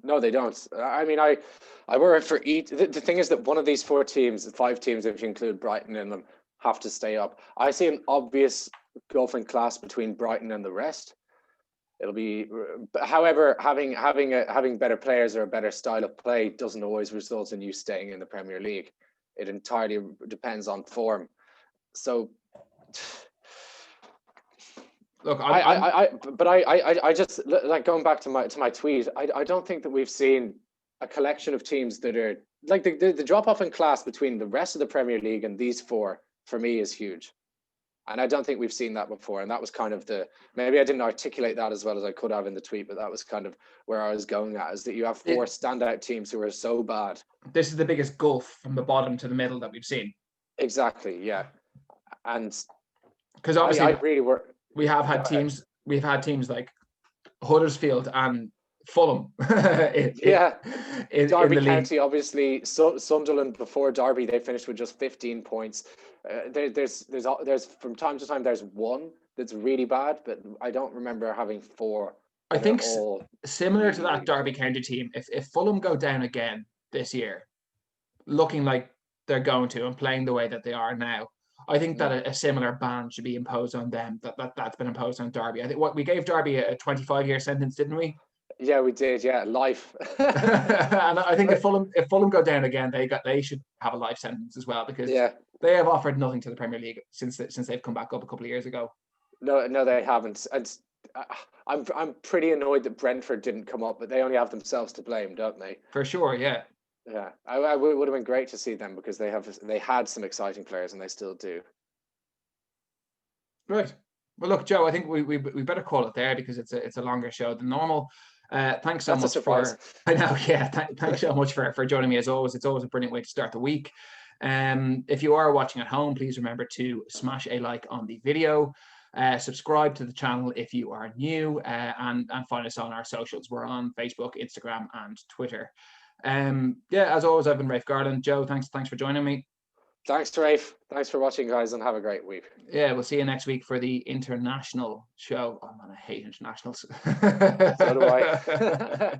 No, they don't. I mean, I worry for each. The thing is that one of these 4 teams, 5 teams, if you include Brighton in them, have to stay up. I see an obvious gulf in class between Brighton and the rest. It'll be, however, having better players or a better style of play doesn't always result in you staying in the Premier League. It entirely depends on form. So, look, I just, like, going back to my tweet, I don't think that we've seen a collection of teams that are like the drop off in class between the rest of the Premier League and these 4, for me, is huge. And I don't think we've seen that before. And that was kind of maybe I didn't articulate that as well as I could have in the tweet, but that was kind of where I was going at, is that you have 4 standout teams who are so bad. This is the biggest gulf from the bottom to the middle that we've seen. Exactly, yeah. And because obviously we've had teams like Huddersfield and Fulham. Derby County, obviously. Sunderland, before Derby, they finished with just 15 points. There's from time to time there's one that's really bad, but I don't remember having 4. I think similar to that Derby County team, if Fulham go down again this year, looking like they're going to, and playing the way that they are now, I think that a similar ban should be imposed on them. That's been imposed on Derby. I think we gave Derby a 25-year sentence, didn't we? Yeah, we did. Yeah, life. And I think if Fulham go down again, they should have a life sentence as well, because they have offered nothing to the Premier League since they've come back up a couple of years ago. No, they haven't. And I'm pretty annoyed that Brentford didn't come up, but they only have themselves to blame, don't they? For sure, yeah. Yeah, I would have been great to see them, because they had some exciting players, and they still do. Right. Well, look, Joe, I think we better call it there, because it's a longer show than normal. Thanks so much for. I know, yeah. Thanks so much for joining me as always. It's always a brilliant way to start the week. If you are watching at home, please remember to smash a like on the video. Subscribe to the channel if you are new, and find us on our socials. We're on Facebook, Instagram, and Twitter. As always, I've been Rafe Garland. Joe, thanks for joining me. Thanks, Rafe. Thanks for watching, guys, and have a great week. Yeah, we'll see you next week for the international show. Oh man, I hate internationals. So do I.